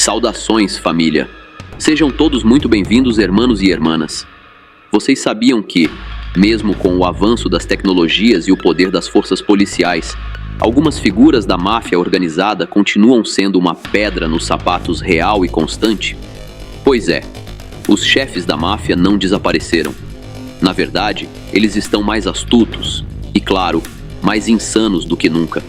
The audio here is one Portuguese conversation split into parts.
Saudações, família! Sejam todos muito bem-vindos, hermanos e hermanas. Vocês sabiam que, mesmo com o avanço das tecnologias e o poder das forças policiais, algumas figuras da máfia organizada continuam sendo uma pedra nos sapatos real e constante? Pois é, os chefes da máfia não desapareceram. Na verdade, eles estão mais astutos e, claro, mais insanos do que nunca.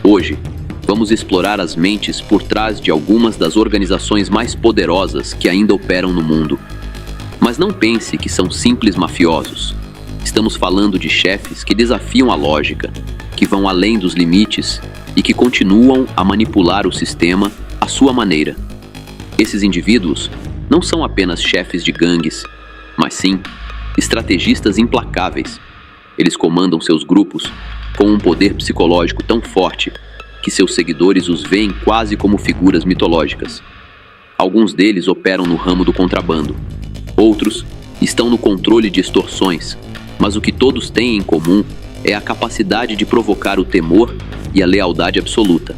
Hoje, vamos explorar as mentes por trás de algumas das organizações mais poderosas que ainda operam no mundo. Mas não pense que são simples mafiosos. Estamos falando de chefes que desafiam a lógica, que vão além dos limites e que continuam a manipular o sistema à sua maneira. Esses indivíduos não são apenas chefes de gangues, mas sim estrategistas implacáveis. Eles comandam seus grupos com um poder psicológico tão forte que seus seguidores os veem quase como figuras mitológicas. Alguns deles operam no ramo do contrabando. Outros estão no controle de extorsões, mas o que todos têm em comum é a capacidade de provocar o temor e a lealdade absoluta.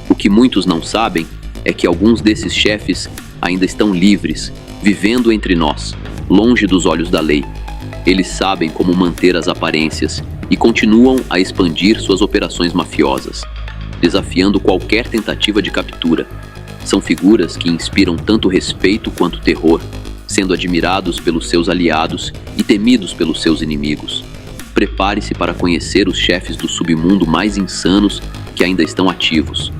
O que muitos não sabem é que alguns desses chefes ainda estão livres, vivendo entre nós, longe dos olhos da lei. Eles sabem como manter as aparências e continuam a expandir suas operações mafiosas, desafiando qualquer tentativa de captura. São figuras que inspiram tanto respeito quanto terror, sendo admirados pelos seus aliados e temidos pelos seus inimigos. Prepare-se para conhecer os chefes do submundo mais insanos que ainda estão ativos.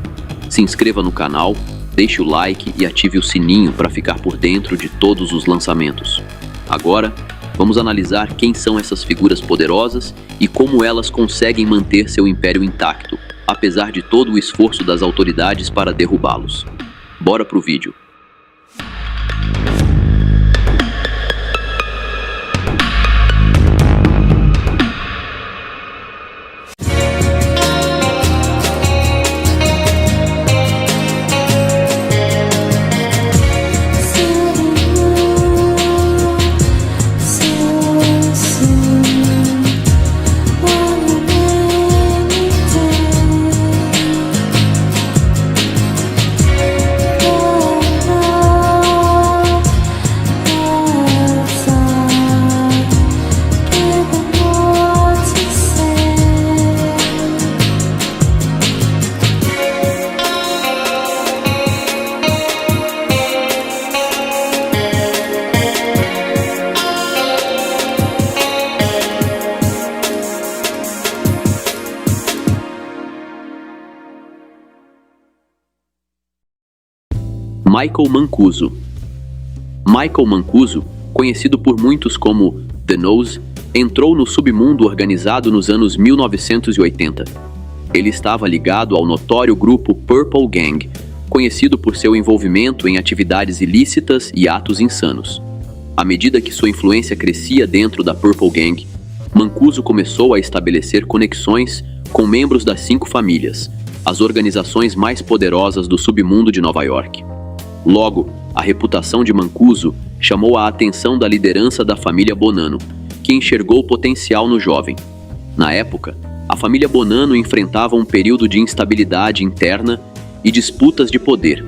Se inscreva no canal, deixe o like e ative o sininho para ficar por dentro de todos os lançamentos. Agora, vamos analisar quem são essas figuras poderosas e como elas conseguem manter seu império intacto, apesar de todo o esforço das autoridades para derrubá-los. Bora pro vídeo. Michael Mancuso. Michael Mancuso, conhecido por muitos como The Nose, entrou no submundo organizado nos anos 1980. Ele estava ligado ao notório grupo Purple Gang, conhecido por seu envolvimento em atividades ilícitas e atos insanos. À medida que sua influência crescia dentro da Purple Gang, Mancuso começou a estabelecer conexões com membros das 5 famílias, as organizações mais poderosas do submundo de Nova York. Logo, a reputação de Mancuso chamou a atenção da liderança da família Bonanno, que enxergou potencial no jovem. Na época, a família Bonanno enfrentava um período de instabilidade interna e disputas de poder.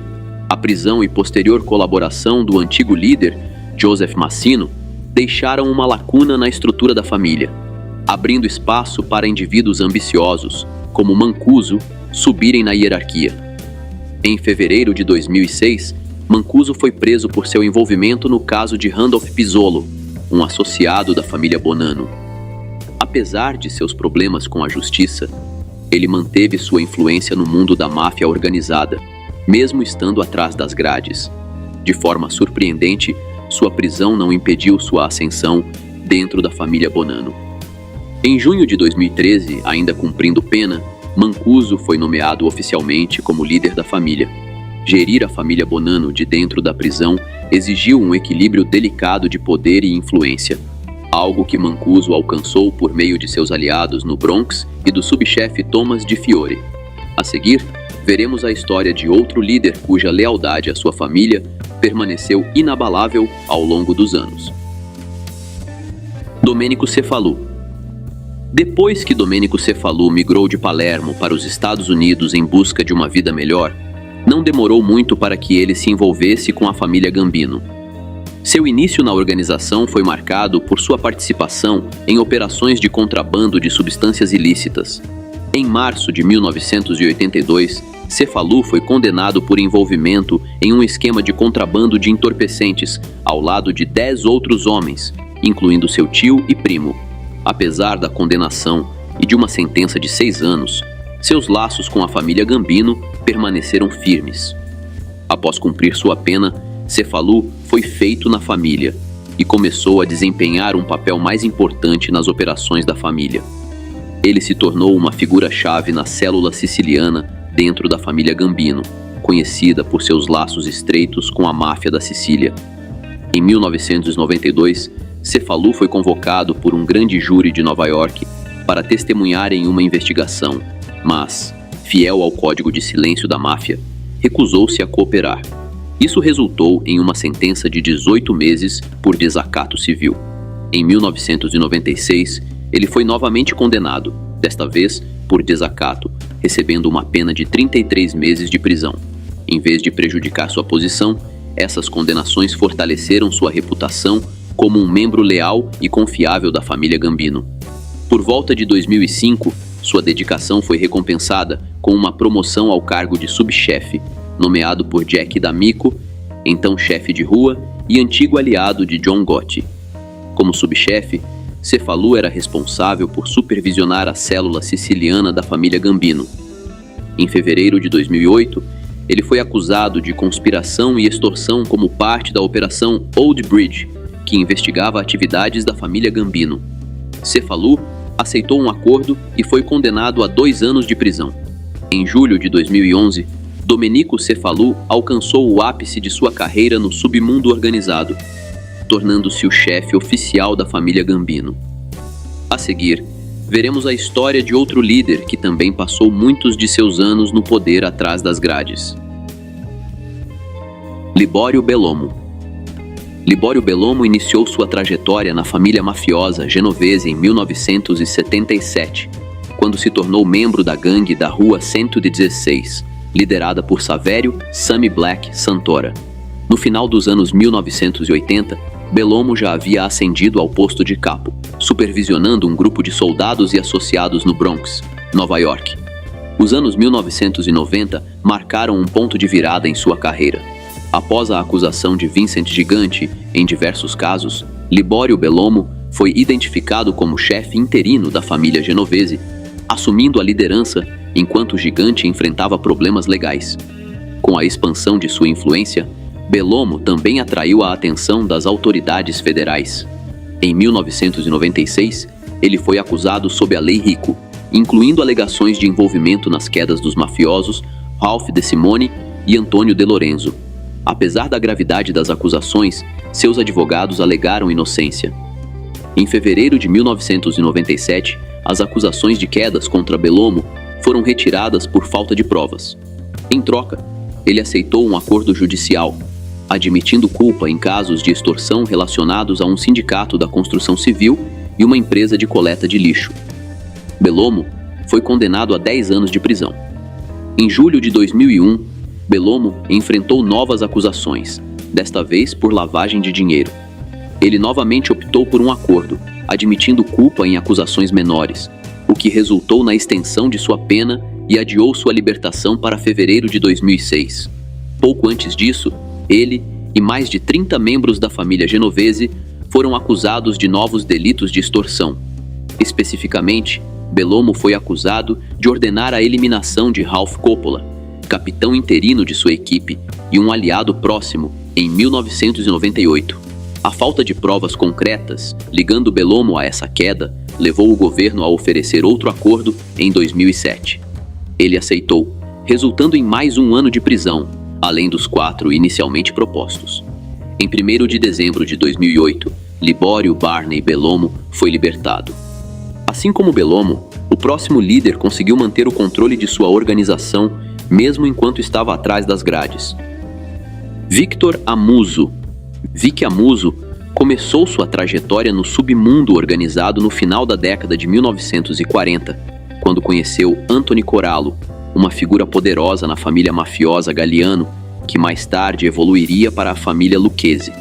A prisão e posterior colaboração do antigo líder, Joseph Massino, deixaram uma lacuna na estrutura da família, abrindo espaço para indivíduos ambiciosos, como Mancuso, subirem na hierarquia. Em fevereiro de 2006, Mancuso foi preso por seu envolvimento no caso de Randolph Pizzolo, um associado da família Bonanno. Apesar de seus problemas com a justiça, ele manteve sua influência no mundo da máfia organizada, mesmo estando atrás das grades. De forma surpreendente, sua prisão não impediu sua ascensão dentro da família Bonanno. Em junho de 2013, ainda cumprindo pena, Mancuso foi nomeado oficialmente como líder da família. Gerir a família Bonanno de dentro da prisão exigiu um equilíbrio delicado de poder e influência, algo que Mancuso alcançou por meio de seus aliados no Bronx e do subchefe Thomas Di Fiore. A seguir, veremos a história de outro líder cuja lealdade à sua família permaneceu inabalável ao longo dos anos. Domenico Cefalu. Depois que Domenico Cefalu migrou de Palermo para os Estados Unidos em busca de uma vida melhor, Não demorou muito para que ele se envolvesse com a família Gambino. Seu início na organização foi marcado por sua participação em operações de contrabando de substâncias ilícitas. Em março de 1982, Cefalu foi condenado por envolvimento em um esquema de contrabando de entorpecentes, ao lado de 10 outros homens, incluindo seu tio e primo. Apesar da condenação e de uma sentença de 6 anos, seus laços com a família Gambino permaneceram firmes. Após cumprir sua pena, Cefalu foi feito na família e começou a desempenhar um papel mais importante nas operações da família. Ele se tornou uma figura-chave na célula siciliana dentro da família Gambino, conhecida por seus laços estreitos com a máfia da Sicília. Em 1992, Cefalu foi convocado por um grande júri de Nova York para testemunhar em uma investigação, mas, fiel ao código de silêncio da máfia, recusou-se a cooperar. Isso resultou em uma sentença de 18 meses por desacato civil. Em 1996, ele foi novamente condenado, desta vez por desacato, recebendo uma pena de 33 meses de prisão. Em vez de prejudicar sua posição, essas condenações fortaleceram sua reputação como um membro leal e confiável da família Gambino. Por volta de 2005, sua dedicação foi recompensada com uma promoção ao cargo de subchefe, nomeado por Jack D'Amico, então chefe de rua e antigo aliado de John Gotti. Como subchefe, Cefalu era responsável por supervisionar a célula siciliana da família Gambino. Em fevereiro de 2008, ele foi acusado de conspiração e extorsão como parte da Operação Old Bridge, que investigava atividades da família Gambino. Cefalu aceitou um acordo e foi condenado a 2 anos de prisão. Em julho de 2011, Domenico Cefalu alcançou o ápice de sua carreira no submundo organizado, tornando-se o chefe oficial da família Gambino. A seguir, veremos a história de outro líder que também passou muitos de seus anos no poder atrás das grades. Liborio Bellomo. Liborio Bellomo iniciou sua trajetória na família mafiosa genovese em 1977, quando se tornou membro da gangue da Rua 116, liderada por Saverio Sammy Black Santora. No final dos anos 1980, Bellomo já havia ascendido ao posto de capo, supervisionando um grupo de soldados e associados no Bronx, Nova York. Os anos 1990 marcaram um ponto de virada em sua carreira. Após a acusação de Vincent Gigante em diversos casos, Liborio Bellomo foi identificado como chefe interino da família genovese, assumindo a liderança enquanto o Gigante enfrentava problemas legais. Com a expansão de sua influência, Bellomo também atraiu a atenção das autoridades federais. Em 1996, ele foi acusado sob a Lei Rico, incluindo alegações de envolvimento nas quedas dos mafiosos Ralph De Simone e Antônio De Lorenzo. Apesar da gravidade das acusações, seus advogados alegaram inocência. Em fevereiro de 1997, as acusações de quedas contra Bellomo foram retiradas por falta de provas. Em troca, ele aceitou um acordo judicial, admitindo culpa em casos de extorsão relacionados a um sindicato da construção civil e uma empresa de coleta de lixo. Bellomo foi condenado a 10 anos de prisão. Em julho de 2001, Bellomo enfrentou novas acusações, desta vez por lavagem de dinheiro. Ele novamente optou por um acordo, admitindo culpa em acusações menores, o que resultou na extensão de sua pena e adiou sua libertação para fevereiro de 2006. Pouco antes disso, ele e mais de 30 membros da família genovese foram acusados de novos delitos de extorsão. Especificamente, Bellomo foi acusado de ordenar a eliminação de Ralph Coppola, capitão interino de sua equipe e um aliado próximo, em 1998. A falta de provas concretas ligando Bellomo a essa queda levou o governo a oferecer outro acordo em 2007. Ele aceitou, resultando em mais um ano de prisão, além dos 4 inicialmente propostos. Em 1º de dezembro de 2008, Liborio Barney Bellomo foi libertado. Assim como Bellomo, o próximo líder conseguiu manter o controle de sua organização mesmo enquanto estava atrás das grades. Victor Amuso. Vic Amuso começou sua trajetória no submundo organizado no final da década de 1940, quando conheceu Anthony Corallo, uma figura poderosa na família mafiosa Galliano, que mais tarde evoluiria para a família Lucchese.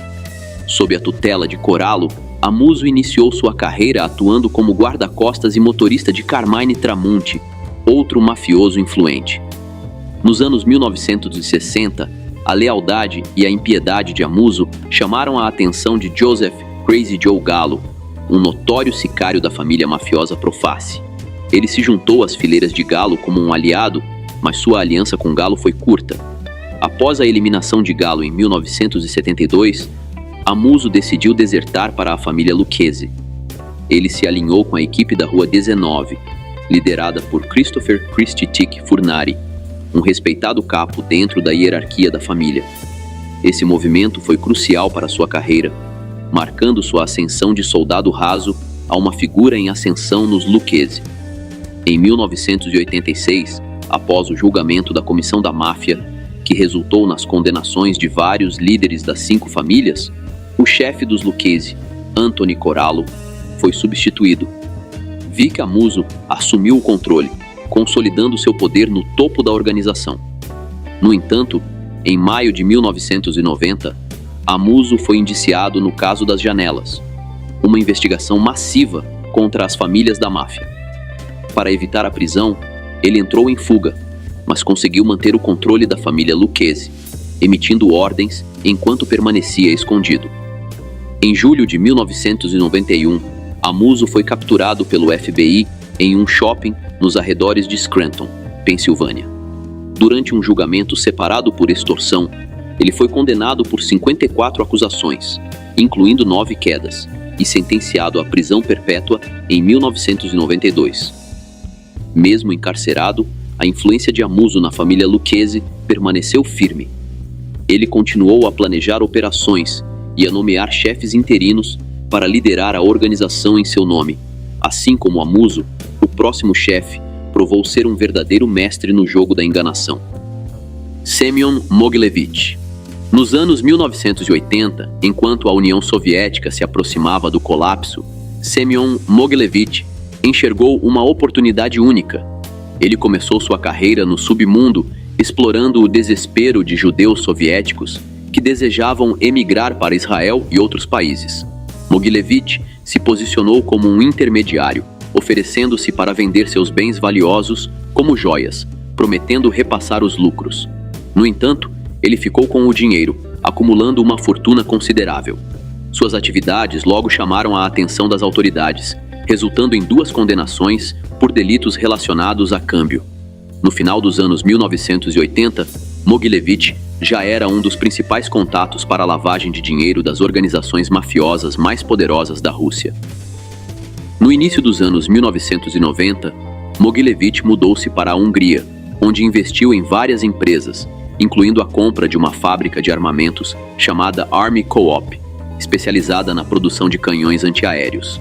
Sob a tutela de Corallo, Amuso iniciou sua carreira atuando como guarda-costas e motorista de Carmine Tramonte, outro mafioso influente. Nos anos 1960, a lealdade e a impiedade de Amuso chamaram a atenção de Joseph Crazy Joe Gallo, um notório sicário da família mafiosa Profaci. Ele se juntou às fileiras de Gallo como um aliado, mas sua aliança com Gallo foi curta. Após a eliminação de Gallo em 1972, Amuso decidiu desertar para a família Lucchese. Ele se alinhou com a equipe da Rua 19, liderada por Christopher Christie Furnari, um respeitado capo dentro da hierarquia da família. Esse movimento foi crucial para sua carreira, marcando sua ascensão de soldado raso a uma figura em ascensão nos Lucchese. Em 1986, após o julgamento da Comissão da Máfia, que resultou nas condenações de vários líderes das 5 famílias, o chefe dos Lucchese, Anthony Corallo, foi substituído. Vic Amuso assumiu o controle, consolidando seu poder no topo da organização. No entanto, em maio de 1990, Amuso foi indiciado no caso das janelas, uma investigação massiva contra as famílias da máfia. Para evitar a prisão, ele entrou em fuga, mas conseguiu manter o controle da família Lucchese, emitindo ordens enquanto permanecia escondido. Em julho de 1991, Amuso foi capturado pelo FBI em um shopping nos arredores de Scranton, Pensilvânia. Durante um julgamento separado por extorsão, ele foi condenado por 54 acusações, incluindo 9 quedas, e sentenciado à prisão perpétua em 1992. Mesmo encarcerado, a influência de Amuso na família Lucchese permaneceu firme. Ele continuou a planejar operações e a nomear chefes interinos para liderar a organização em seu nome. Assim como Amuso, o próximo chefe provou ser um verdadeiro mestre no jogo da enganação. Semyon Mogilevich. Nos anos 1980, enquanto a União Soviética se aproximava do colapso, Semyon Mogilevich enxergou uma oportunidade única. Ele começou sua carreira no submundo, explorando o desespero de judeus soviéticos que desejavam emigrar para Israel e outros países. Mogilevich se posicionou como um intermediário, oferecendo-se para vender seus bens valiosos como joias, prometendo repassar os lucros. No entanto, ele ficou com o dinheiro, acumulando uma fortuna considerável. Suas atividades logo chamaram a atenção das autoridades, resultando em 2 condenações por delitos relacionados a câmbio. No final dos anos 1980, Mogilevich já era um dos principais contatos para a lavagem de dinheiro das organizações mafiosas mais poderosas da Rússia. No início dos anos 1990, Mogilevich mudou-se para a Hungria, onde investiu em várias empresas, incluindo a compra de uma fábrica de armamentos chamada Army Co-op, especializada na produção de canhões antiaéreos.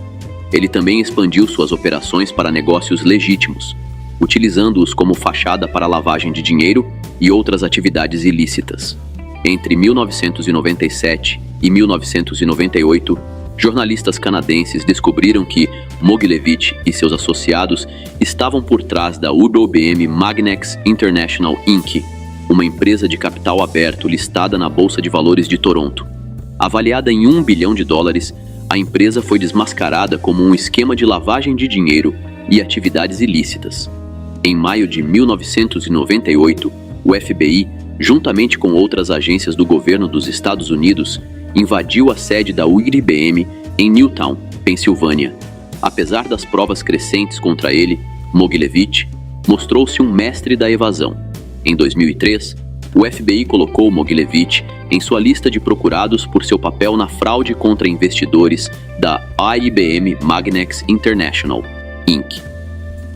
Ele também expandiu suas operações para negócios legítimos, utilizando-os como fachada para lavagem de dinheiro e outras atividades ilícitas. Entre 1997 e 1998, jornalistas canadenses descobriram que Mogilevich e seus associados estavam por trás da UBM Magnex International Inc., uma empresa de capital aberto listada na Bolsa de Valores de Toronto. Avaliada em $1 bilhão, a empresa foi desmascarada como um esquema de lavagem de dinheiro e atividades ilícitas. Em maio de 1998, o FBI, juntamente com outras agências do governo dos Estados Unidos, invadiu a sede da UIBM em Newtown, Pensilvânia. Apesar das provas crescentes contra ele, Mogilevich mostrou-se um mestre da evasão. Em 2003, o FBI colocou Mogilevich em sua lista de procurados por seu papel na fraude contra investidores da IBM Magnex International, Inc.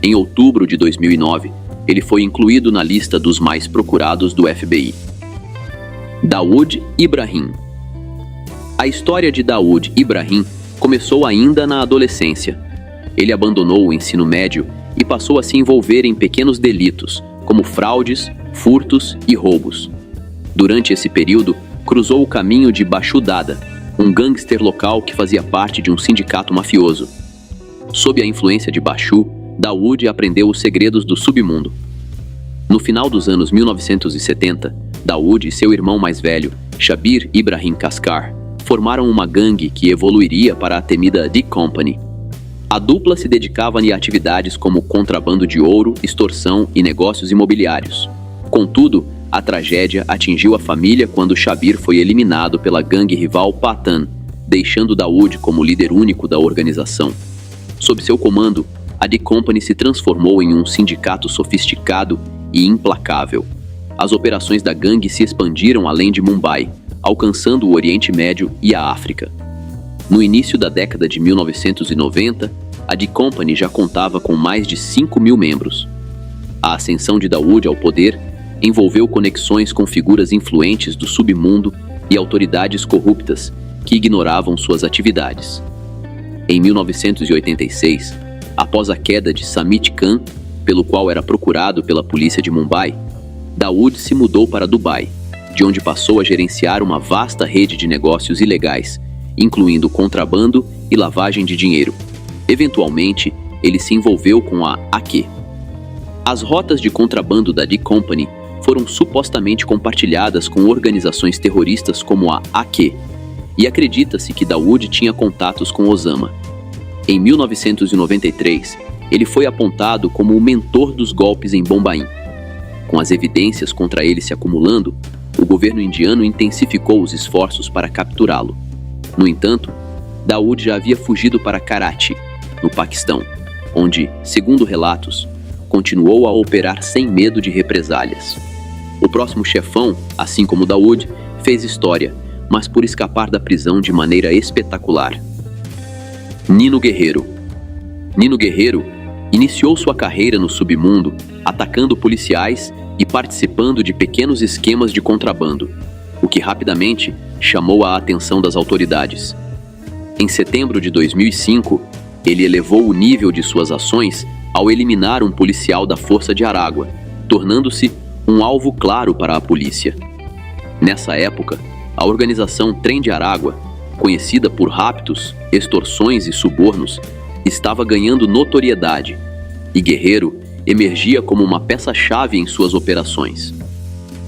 Em outubro de 2009, ele foi incluído na lista dos mais procurados do FBI. Daoud Ibrahim. A história de Daoud Ibrahim começou ainda na adolescência. Ele abandonou o ensino médio e passou a se envolver em pequenos delitos, como fraudes, furtos e roubos. Durante esse período, cruzou o caminho de Bashu Dada, um gangster local que fazia parte de um sindicato mafioso. Sob a influência de Bashu, Daoud aprendeu os segredos do submundo. No final dos anos 1970, Daoud e seu irmão mais velho, Shabir Ibrahim Kaskar, formaram uma gangue que evoluiria para a temida D Company. A dupla se dedicava a atividades como contrabando de ouro, extorsão e negócios imobiliários. Contudo, a tragédia atingiu a família quando Shabir foi eliminado pela gangue rival Patan, deixando Daoud como líder único da organização. Sob seu comando, a D Company se transformou em um sindicato sofisticado e implacável. As operações da gangue se expandiram além de Mumbai, alcançando o Oriente Médio e a África. No início da década de 1990, a D Company já contava com mais de 5.000 membros. A ascensão de Daoud ao poder envolveu conexões com figuras influentes do submundo e autoridades corruptas que ignoravam suas atividades. Em 1986, após a queda de Samit Khan, pelo qual era procurado pela polícia de Mumbai, Daoud se mudou para Dubai, de onde passou a gerenciar uma vasta rede de negócios ilegais, incluindo contrabando e lavagem de dinheiro. Eventualmente, ele se envolveu com a AK. As rotas de contrabando da D Company foram supostamente compartilhadas com organizações terroristas como a AK, e acredita-se que Daoud tinha contatos com Osama. Em 1993, ele foi apontado como o mentor dos golpes em Bombaim. Com as evidências contra ele se acumulando, o governo indiano intensificou os esforços para capturá-lo. No entanto, Daoud já havia fugido para Karachi, no Paquistão, onde, segundo relatos, continuou a operar sem medo de represálias. O próximo chefão, assim como Daoud, fez história, mas por escapar da prisão de maneira espetacular. Nino Guerreiro. Nino Guerreiro iniciou sua carreira no submundo, atacando policiais e participando de pequenos esquemas de contrabando, o que rapidamente chamou a atenção das autoridades. Em setembro de 2005, ele elevou o nível de suas ações ao eliminar um policial da Força de Aragua, tornando-se um alvo claro para a polícia. Nessa época, a organização Trem de Aragua, conhecida por raptos, extorsões e subornos, estava ganhando notoriedade, e Guerreiro emergia como uma peça-chave em suas operações.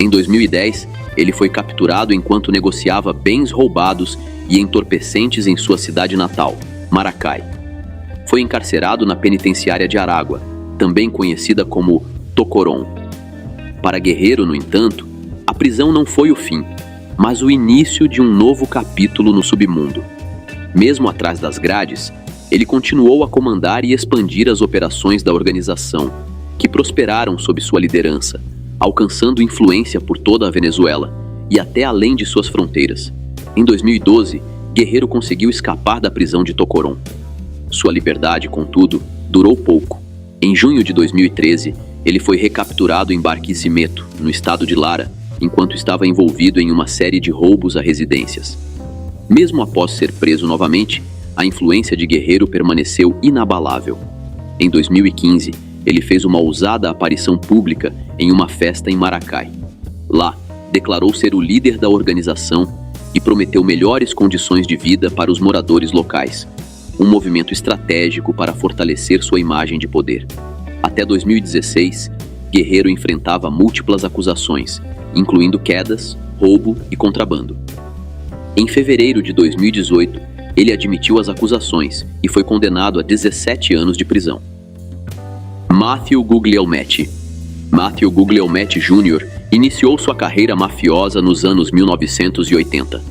Em 2010, ele foi capturado enquanto negociava bens roubados e entorpecentes em sua cidade natal, Maracai. Foi encarcerado na penitenciária de Aragua, também conhecida como Tocoron. Para Guerreiro, no entanto, a prisão não foi o fim, mas o início de um novo capítulo no submundo. Mesmo atrás das grades, ele continuou a comandar e expandir as operações da organização, que prosperaram sob sua liderança, alcançando influência por toda a Venezuela e até além de suas fronteiras. Em 2012, Guerreiro conseguiu escapar da prisão de Tocoron. Sua liberdade, contudo, durou pouco. Em junho de 2013, ele foi recapturado em Barquisimeto, no estado de Lara, enquanto estava envolvido em uma série de roubos a residências. Mesmo após ser preso novamente, a influência de Guerreiro permaneceu inabalável. Em 2015, ele fez uma ousada aparição pública em uma festa em Maracai. Lá, declarou ser o líder da organização e prometeu melhores condições de vida para os moradores locais, um movimento estratégico para fortalecer sua imagem de poder. Até 2016, Guerreiro enfrentava múltiplas acusações, incluindo quedas, roubo e contrabando. Em fevereiro de 2018, ele admitiu as acusações e foi condenado a 17 anos de prisão. Matthew Guglielmetti. Matthew Guglielmetti Jr. iniciou sua carreira mafiosa nos anos 1980.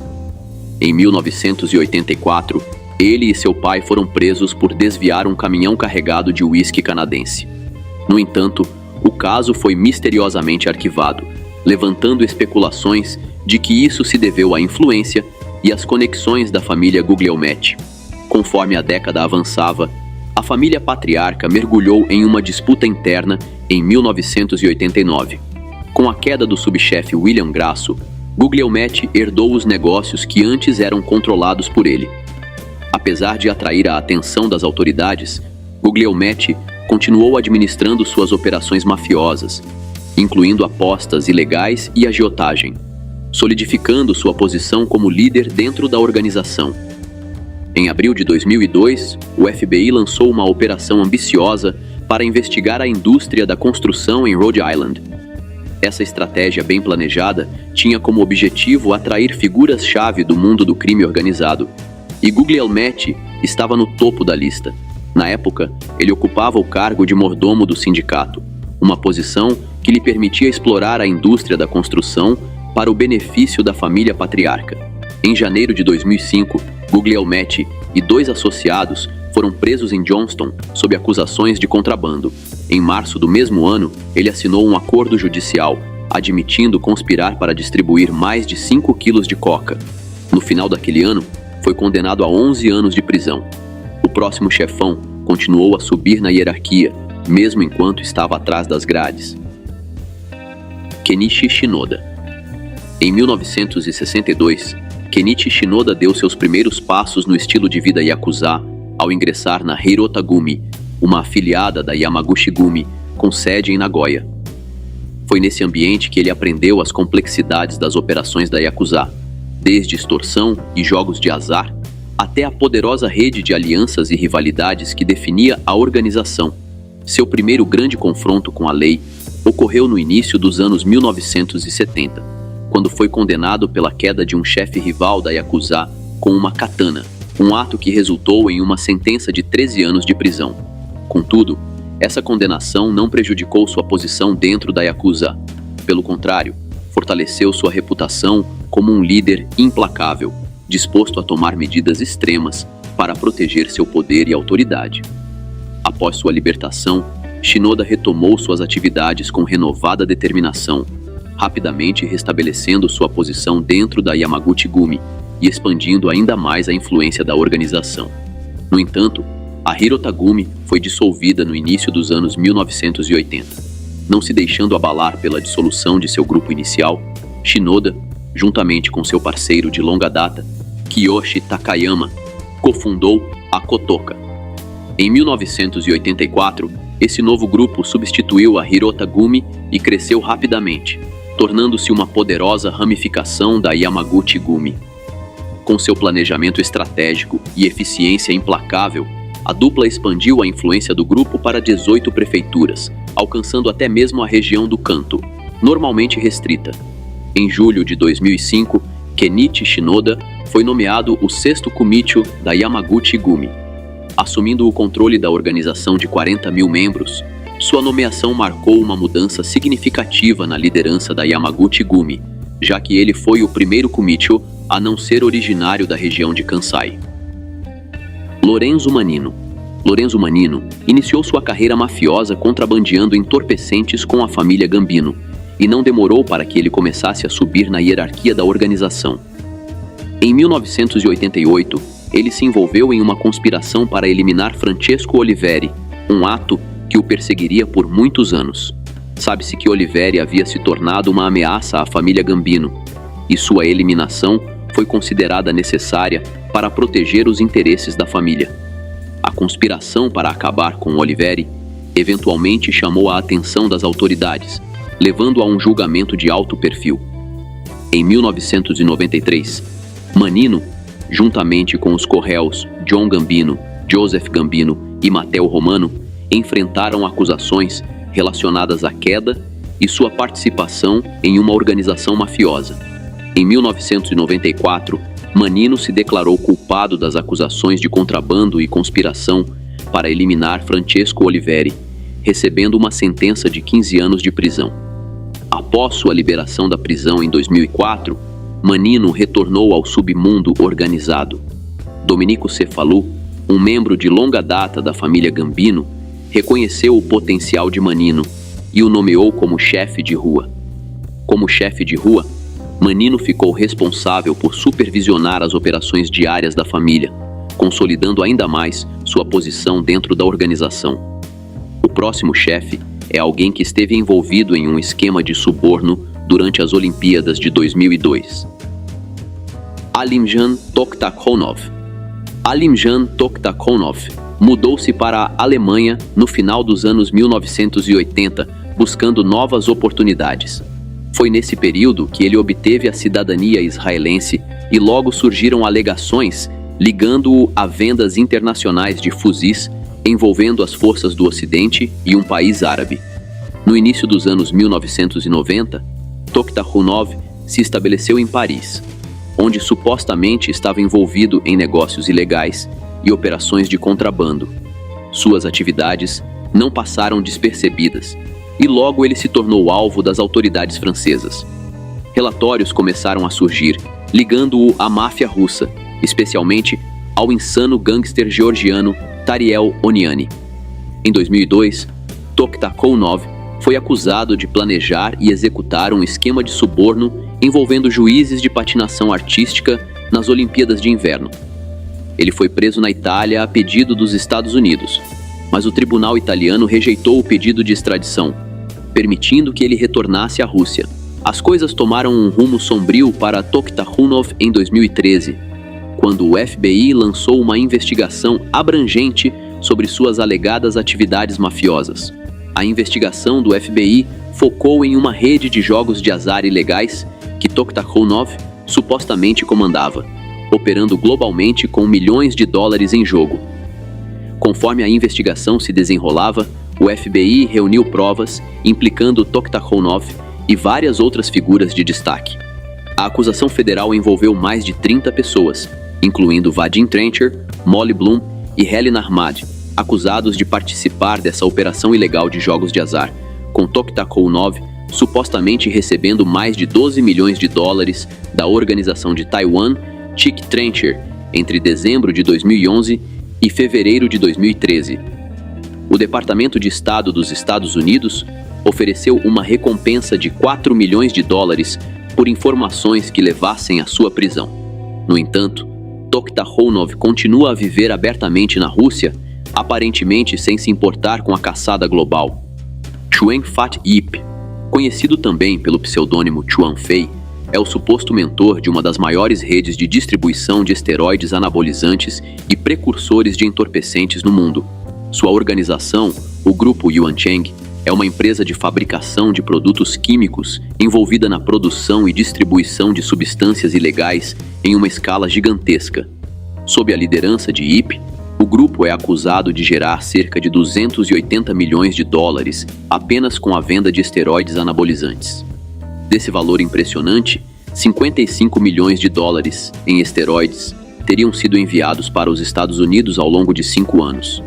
Em 1984, ele e seu pai foram presos por desviar um caminhão carregado de uísque canadense. No entanto, o caso foi misteriosamente arquivado, levantando especulações de que isso se deveu à influência e às conexões da família Guglielmetti. Conforme a década avançava, a família patriarca mergulhou em uma disputa interna em 1989. Com a queda do subchefe William Grasso, Guglielmetti herdou os negócios que antes eram controlados por ele. Apesar de atrair a atenção das autoridades, Guglielmetti continuou administrando suas operações mafiosas, incluindo apostas ilegais e agiotagem, solidificando sua posição como líder dentro da organização. Em abril de 2002, o FBI lançou uma operação ambiciosa para investigar a indústria da construção em Rhode Island. Essa estratégia bem planejada tinha como objetivo atrair figuras-chave do mundo do crime organizado, e Guglielmetti estava no topo da lista. Na época, ele ocupava o cargo de mordomo do sindicato, uma posição que lhe permitia explorar a indústria da construção para o benefício da família patriarca. Em janeiro de 2005, Guglielmetti e 2 associados foram presos em Johnston sob acusações de contrabando. Em março do mesmo ano, ele assinou um acordo judicial, admitindo conspirar para distribuir mais de 5 quilos de coca. No final daquele ano, foi condenado a 11 anos de prisão. O próximo chefão continuou a subir na hierarquia, mesmo enquanto estava atrás das grades. Kenichi Shinoda. Em 1962, Kenichi Shinoda deu seus primeiros passos no estilo de vida Yakuza ao ingressar na Hirota Gumi, uma afiliada da Yamaguchi Gumi, com sede em Nagoya. Foi nesse ambiente que ele aprendeu as complexidades das operações da Yakuza, desde extorsão e jogos de azar, até a poderosa rede de alianças e rivalidades que definia a organização. Seu primeiro grande confronto com a lei ocorreu no início dos anos 1970, quando foi condenado pela queda de um chefe rival da Yakuza com uma katana, um ato que resultou em uma sentença de 13 anos de prisão. Contudo, essa condenação não prejudicou sua posição dentro da Yakuza. Pelo contrário, fortaleceu sua reputação como um líder implacável, disposto a tomar medidas extremas para proteger seu poder e autoridade. Após sua libertação, Shinoda retomou suas atividades com renovada determinação, rapidamente restabelecendo sua posição dentro da Yamaguchi Gumi e expandindo ainda mais a influência da organização. No entanto, a Hirota Gumi foi dissolvida no início dos anos 1980. Não se deixando abalar pela dissolução de seu grupo inicial, Shinoda, juntamente com seu parceiro de longa data, Kiyoshi Takayama, cofundou a Kotoka. Em 1984, esse novo grupo substituiu a Hirota Gumi e cresceu rapidamente, tornando-se uma poderosa ramificação da Yamaguchi Gumi. Com seu planejamento estratégico e eficiência implacável, a dupla expandiu a influência do grupo para 18 prefeituras, alcançando até mesmo a região do Kanto, normalmente restrita. Em julho de 2005, Kenichi Shinoda foi nomeado o 6º Kumicho da Yamaguchi Gumi. Assumindo o controle da organização de 40 mil membros, sua nomeação marcou uma mudança significativa na liderança da Yamaguchi Gumi, já que ele foi o primeiro Kumicho a não ser originário da região de Kansai. Lorenzo Manino. Lorenzo Manino iniciou sua carreira mafiosa contrabandeando entorpecentes com a família Gambino, e não demorou para que ele começasse a subir na hierarquia da organização. Em 1988, ele se envolveu em uma conspiração para eliminar Francesco Oliveri, um ato que o perseguiria por muitos anos. Sabe-se que Oliveri havia se tornado uma ameaça à família Gambino, e sua eliminação foi considerada necessária para proteger os interesses da família. A conspiração para acabar com Oliveri eventualmente chamou a atenção das autoridades, levando a um julgamento de alto perfil. Em 1993, Manino, juntamente com os co-réus John Gambino, Joseph Gambino e Matteo Romano, enfrentaram acusações relacionadas à queda e sua participação em uma organização mafiosa. Em 1994, Manino se declarou culpado das acusações de contrabando e conspiração para eliminar Francesco Oliveri, recebendo uma sentença de 15 anos de prisão. Após sua liberação da prisão em 2004, Manino retornou ao submundo organizado. Domenico Cefalu, um membro de longa data da família Gambino, reconheceu o potencial de Manino e o nomeou como chefe de rua. Como chefe de rua, Manino ficou responsável por supervisionar as operações diárias da família, consolidando ainda mais sua posição dentro da organização. O próximo chefe é alguém que esteve envolvido em um esquema de suborno durante as Olimpíadas de 2002. Alimjan Toktakhanov. Alimjan Toktakhanov mudou-se para a Alemanha no final dos anos 1980, buscando novas oportunidades. Foi nesse período que ele obteve a cidadania israelense e logo surgiram alegações ligando-o a vendas internacionais de fuzis envolvendo as forças do Ocidente e um país árabe. No início dos anos 1990, Tokhtarkhunov se estabeleceu em Paris, onde supostamente estava envolvido em negócios ilegais e operações de contrabando. Suas atividades não passaram despercebidas e logo ele se tornou alvo das autoridades francesas. Relatórios começaram a surgir, ligando-o à máfia russa, especialmente ao insano gangster georgiano Tariel Oniani. Em 2002, Tokhtarkhunov foi acusado de planejar e executar um esquema de suborno envolvendo juízes de patinação artística nas Olimpíadas de Inverno. Ele foi preso na Itália a pedido dos Estados Unidos, mas o tribunal italiano rejeitou o pedido de extradição, permitindo que ele retornasse à Rússia. As coisas tomaram um rumo sombrio para Tokhtarkhunov em 2013, quando o FBI lançou uma investigação abrangente sobre suas alegadas atividades mafiosas. A investigação do FBI focou em uma rede de jogos de azar ilegais que Tokhtarkhunov supostamente comandava, operando globalmente com milhões de dólares em jogo. Conforme a investigação se desenrolava, o FBI reuniu provas implicando Tokhtarkhunov e várias outras figuras de destaque. A acusação federal envolveu mais de 30 pessoas, incluindo Vadim Trencher, Molly Bloom e Helen Ahmad, acusados de participar dessa operação ilegal de jogos de azar, com Tokhtarkhunov supostamente recebendo mais de 12 milhões de dólares da organização de Taiwan Chick Trencher entre dezembro de 2011 e fevereiro de 2013. O Departamento de Estado dos Estados Unidos ofereceu uma recompensa de 4 milhões de dólares por informações que levassem à sua prisão. No entanto, Tokhtarkhunov continua a viver abertamente na Rússia, aparentemente sem se importar com a caçada global. Chuan Fat Yip, conhecido também pelo pseudônimo Chuan Fei, é o suposto mentor de uma das maiores redes de distribuição de esteroides anabolizantes e precursores de entorpecentes no mundo. Sua organização, o Grupo Yuancheng, é uma empresa de fabricação de produtos químicos envolvida na produção e distribuição de substâncias ilegais em uma escala gigantesca. Sob a liderança de Yip, o grupo é acusado de gerar cerca de 280 milhões de dólares apenas com a venda de esteroides anabolizantes. Desse valor impressionante, 55 milhões de dólares em esteroides teriam sido enviados para os Estados Unidos ao longo de 5 anos.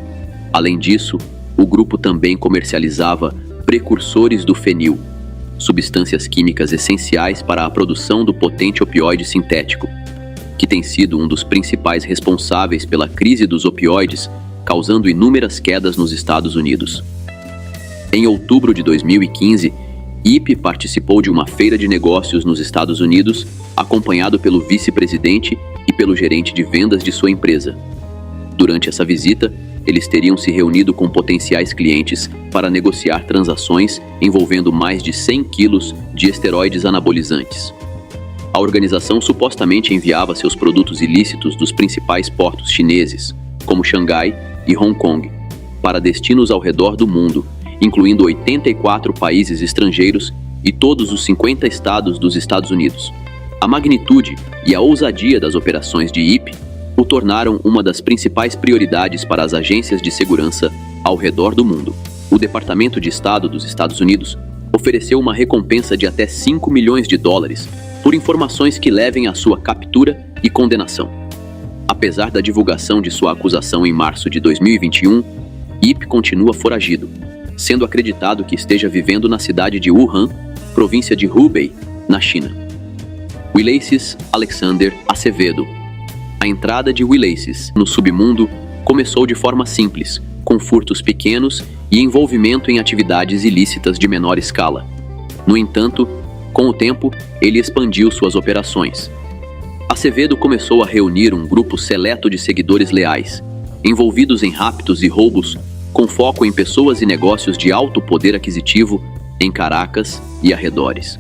Além disso, o grupo também comercializava precursores do fenil, substâncias químicas essenciais para a produção do potente opioide sintético, que tem sido um dos principais responsáveis pela crise dos opioides, causando inúmeras quedas nos Estados Unidos. Em outubro de 2015, Yip participou de uma feira de negócios nos Estados Unidos, acompanhado pelo vice-presidente e pelo gerente de vendas de sua empresa. Durante essa visita, eles teriam se reunido com potenciais clientes para negociar transações envolvendo mais de 100 quilos de esteroides anabolizantes. A organização supostamente enviava seus produtos ilícitos dos principais portos chineses, como Xangai e Hong Kong, para destinos ao redor do mundo, incluindo 84 países estrangeiros e todos os 50 estados dos Estados Unidos. A magnitude e a ousadia das operações de Yip o tornaram uma das principais prioridades para as agências de segurança ao redor do mundo. O Departamento de Estado dos Estados Unidos ofereceu uma recompensa de até 5 milhões de dólares por informações que levem à sua captura e condenação. Apesar da divulgação de sua acusação em março de 2021, Yip continua foragido, sendo acreditado que esteja vivendo na cidade de Wuhan, província de Hubei, na China. Ulises Alexander Acevedo. A entrada de Ulises no submundo começou de forma simples, com furtos pequenos e envolvimento em atividades ilícitas de menor escala. No entanto, com o tempo, ele expandiu suas operações. Acevedo começou a reunir um grupo seleto de seguidores leais, envolvidos em raptos e roubos, com foco em pessoas e negócios de alto poder aquisitivo em Caracas e arredores.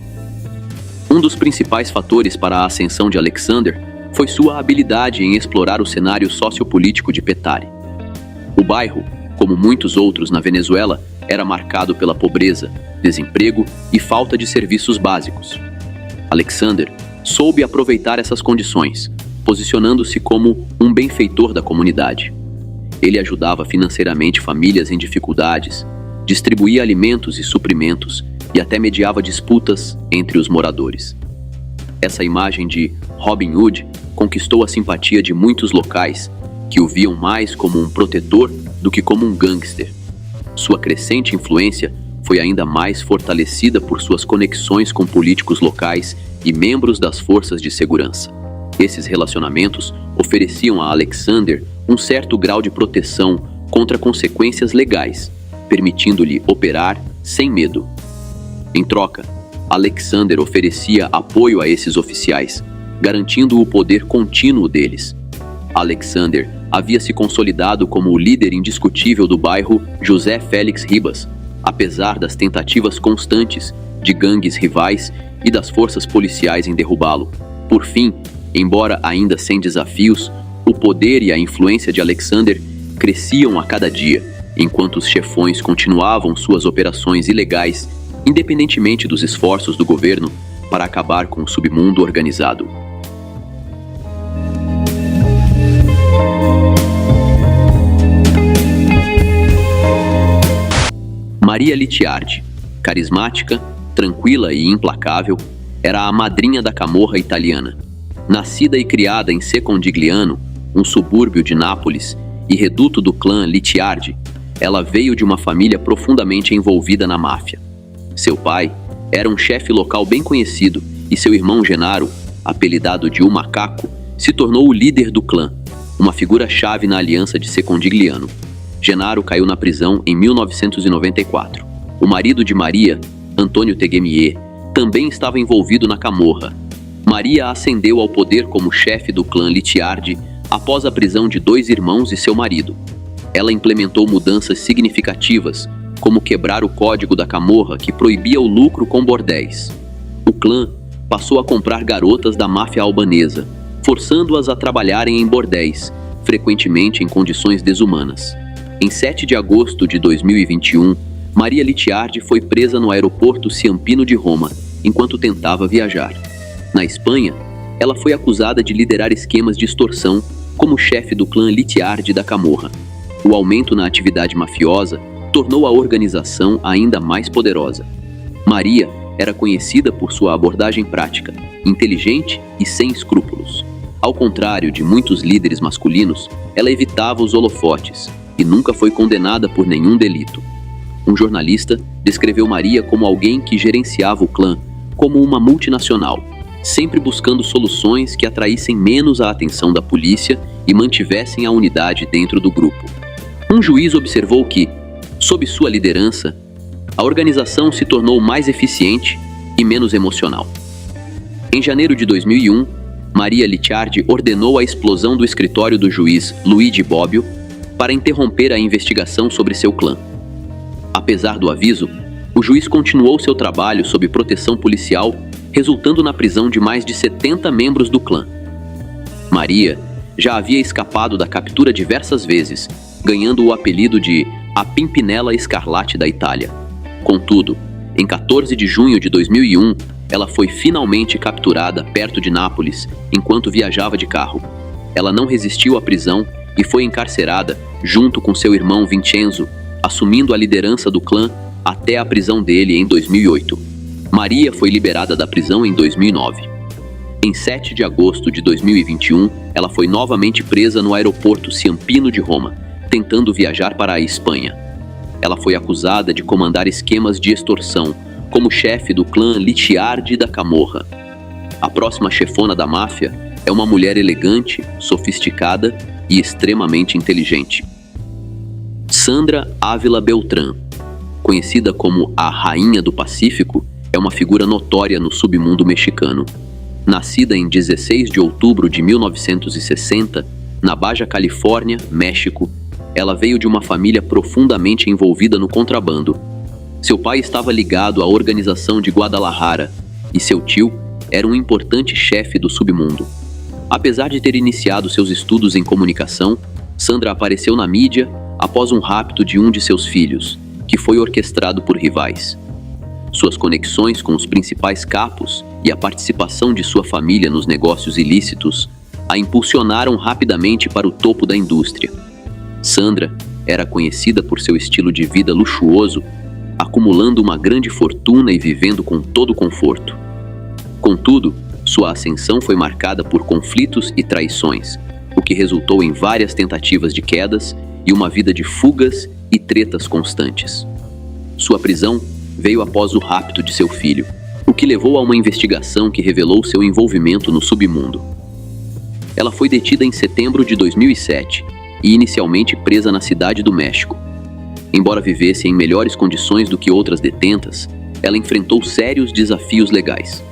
Um dos principais fatores para a ascensão de Alexander foi sua habilidade em explorar o cenário sociopolítico de Petare. O bairro, como muitos outros na Venezuela, era marcado pela pobreza, desemprego e falta de serviços básicos. Alexander soube aproveitar essas condições, posicionando-se como um benfeitor da comunidade. Ele ajudava financeiramente famílias em dificuldades, distribuía alimentos e suprimentos e até mediava disputas entre os moradores. Essa imagem de Robin Hood conquistou a simpatia de muitos locais, que o viam mais como um protetor do que como um gangster. Sua crescente influência foi ainda mais fortalecida por suas conexões com políticos locais e membros das forças de segurança. Esses relacionamentos ofereciam a Alexander um certo grau de proteção contra consequências legais, permitindo-lhe operar sem medo. Em troca, Alexander oferecia apoio a esses oficiais, garantindo o poder contínuo deles. Alexander havia se consolidado como o líder indiscutível do bairro José Félix Ribas, apesar das tentativas constantes de gangues rivais e das forças policiais em derrubá-lo. Por fim, embora ainda sem desafios, o poder e a influência de Alexander cresciam a cada dia, enquanto os chefões continuavam suas operações ilegais, independentemente dos esforços do governo para acabar com o submundo organizado. Maria Licciardi, carismática, tranquila e implacável, era a madrinha da camorra italiana. Nascida e criada em Secondigliano, um subúrbio de Nápoles e reduto do clã Licciardi, ela veio de uma família profundamente envolvida na máfia. Seu pai era um chefe local bem conhecido e seu irmão Gennaro, apelidado de O Macaco, se tornou o líder do clã, uma figura-chave na aliança de Secondigliano. Gennaro caiu na prisão em 1994. O marido de Maria, Antônio Teghemier, também estava envolvido na camorra. Maria ascendeu ao poder como chefe do clã Licciardi após a prisão de 2 irmãos e seu marido. Ela implementou mudanças significativas, como quebrar o código da camorra que proibia o lucro com bordéis. O clã passou a comprar garotas da máfia albanesa, forçando-as a trabalharem em bordéis, frequentemente em condições desumanas. Em 7 de agosto de 2021, Maria Licciardi foi presa no aeroporto Ciampino de Roma, enquanto tentava viajar. Na Espanha, ela foi acusada de liderar esquemas de extorsão como chefe do clã Licciardi da Camorra. O aumento na atividade mafiosa tornou a organização ainda mais poderosa. Maria era conhecida por sua abordagem prática, inteligente e sem escrúpulos. Ao contrário de muitos líderes masculinos, ela evitava os holofotes e nunca foi condenada por nenhum delito. Um jornalista descreveu Maria como alguém que gerenciava o clã como uma multinacional, sempre buscando soluções que atraíssem menos a atenção da polícia e mantivessem a unidade dentro do grupo. Um juiz observou que, sob sua liderança, a organização se tornou mais eficiente e menos emocional. Em janeiro de 2001, Maria Licciardi ordenou a explosão do escritório do juiz Luigi Bobbio para interromper a investigação sobre seu clã. Apesar do aviso, o juiz continuou seu trabalho sob proteção policial, resultando na prisão de mais de 70 membros do clã. Maria já havia escapado da captura diversas vezes, ganhando o apelido de a Pimpinela Escarlate da Itália. Contudo, em 14 de junho de 2001, ela foi finalmente capturada perto de Nápoles enquanto viajava de carro. Ela não resistiu à prisão e foi encarcerada junto com seu irmão Vincenzo, assumindo a liderança do clã até a prisão dele em 2008. Maria foi liberada da prisão em 2009. Em 7 de agosto de 2021, ela foi novamente presa no aeroporto Ciampino de Roma, tentando viajar para a Espanha. Ela foi acusada de comandar esquemas de extorsão como chefe do clã Licciardi da Camorra. A próxima chefona da máfia é uma mulher elegante, sofisticada e extremamente inteligente. Sandra Ávila Beltrán, conhecida como a Rainha do Pacífico, é uma figura notória no submundo mexicano. Nascida em 16 de outubro de 1960, na Baja Califórnia, México, ela veio de uma família profundamente envolvida no contrabando. Seu pai estava ligado à organização de Guadalajara e seu tio era um importante chefe do submundo. Apesar de ter iniciado seus estudos em comunicação, Sandra apareceu na mídia após um rapto de um de seus filhos, que foi orquestrado por rivais. Suas conexões com os principais capos e a participação de sua família nos negócios ilícitos a impulsionaram rapidamente para o topo da indústria. Sandra era conhecida por seu estilo de vida luxuoso, acumulando uma grande fortuna e vivendo com todo conforto. Contudo, sua ascensão foi marcada por conflitos e traições, o que resultou em várias tentativas de quedas e uma vida de fugas e tretas constantes. Sua prisão veio após o rapto de seu filho, o que levou a uma investigação que revelou seu envolvimento no submundo. Ela foi detida em setembro de 2007 e inicialmente presa na cidade do México. Embora vivesse em melhores condições do que outras detentas, ela enfrentou sérios desafios legais.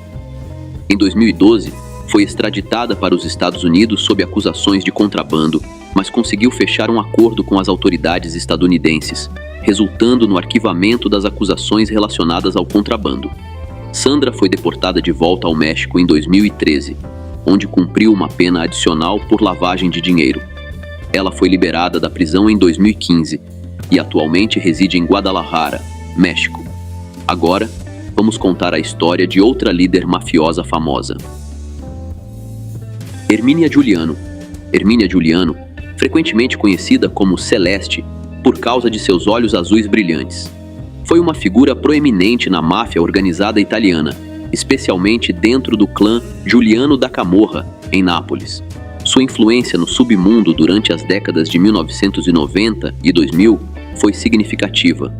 Em 2012, foi extraditada para os Estados Unidos sob acusações de contrabando, mas conseguiu fechar um acordo com as autoridades estadunidenses, resultando no arquivamento das acusações relacionadas ao contrabando. Sandra foi deportada de volta ao México em 2013, onde cumpriu uma pena adicional por lavagem de dinheiro. Ela foi liberada da prisão em 2015 e atualmente reside em Guadalajara, México. Agora, vamos contar a história de outra líder mafiosa famosa. Ermínia Giuliano. Ermínia Giuliano, frequentemente conhecida como Celeste, por causa de seus olhos azuis brilhantes. Foi uma figura proeminente na máfia organizada italiana, especialmente dentro do clã Giuliano da Camorra, em Nápoles. Sua influência no submundo durante as décadas de 1990 e 2000 foi significativa,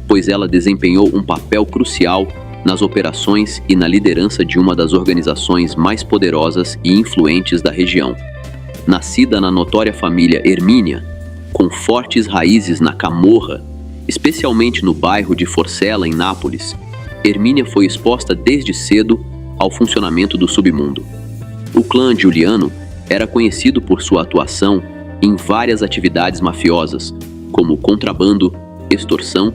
pois ela desempenhou um papel crucial nas operações e na liderança de uma das organizações mais poderosas e influentes da região. Nascida na notória família Ermínia, com fortes raízes na Camorra, especialmente no bairro de Forcella, em Nápoles, Ermínia foi exposta desde cedo ao funcionamento do submundo. O clã Giuliano era conhecido por sua atuação em várias atividades mafiosas, como contrabando, extorsão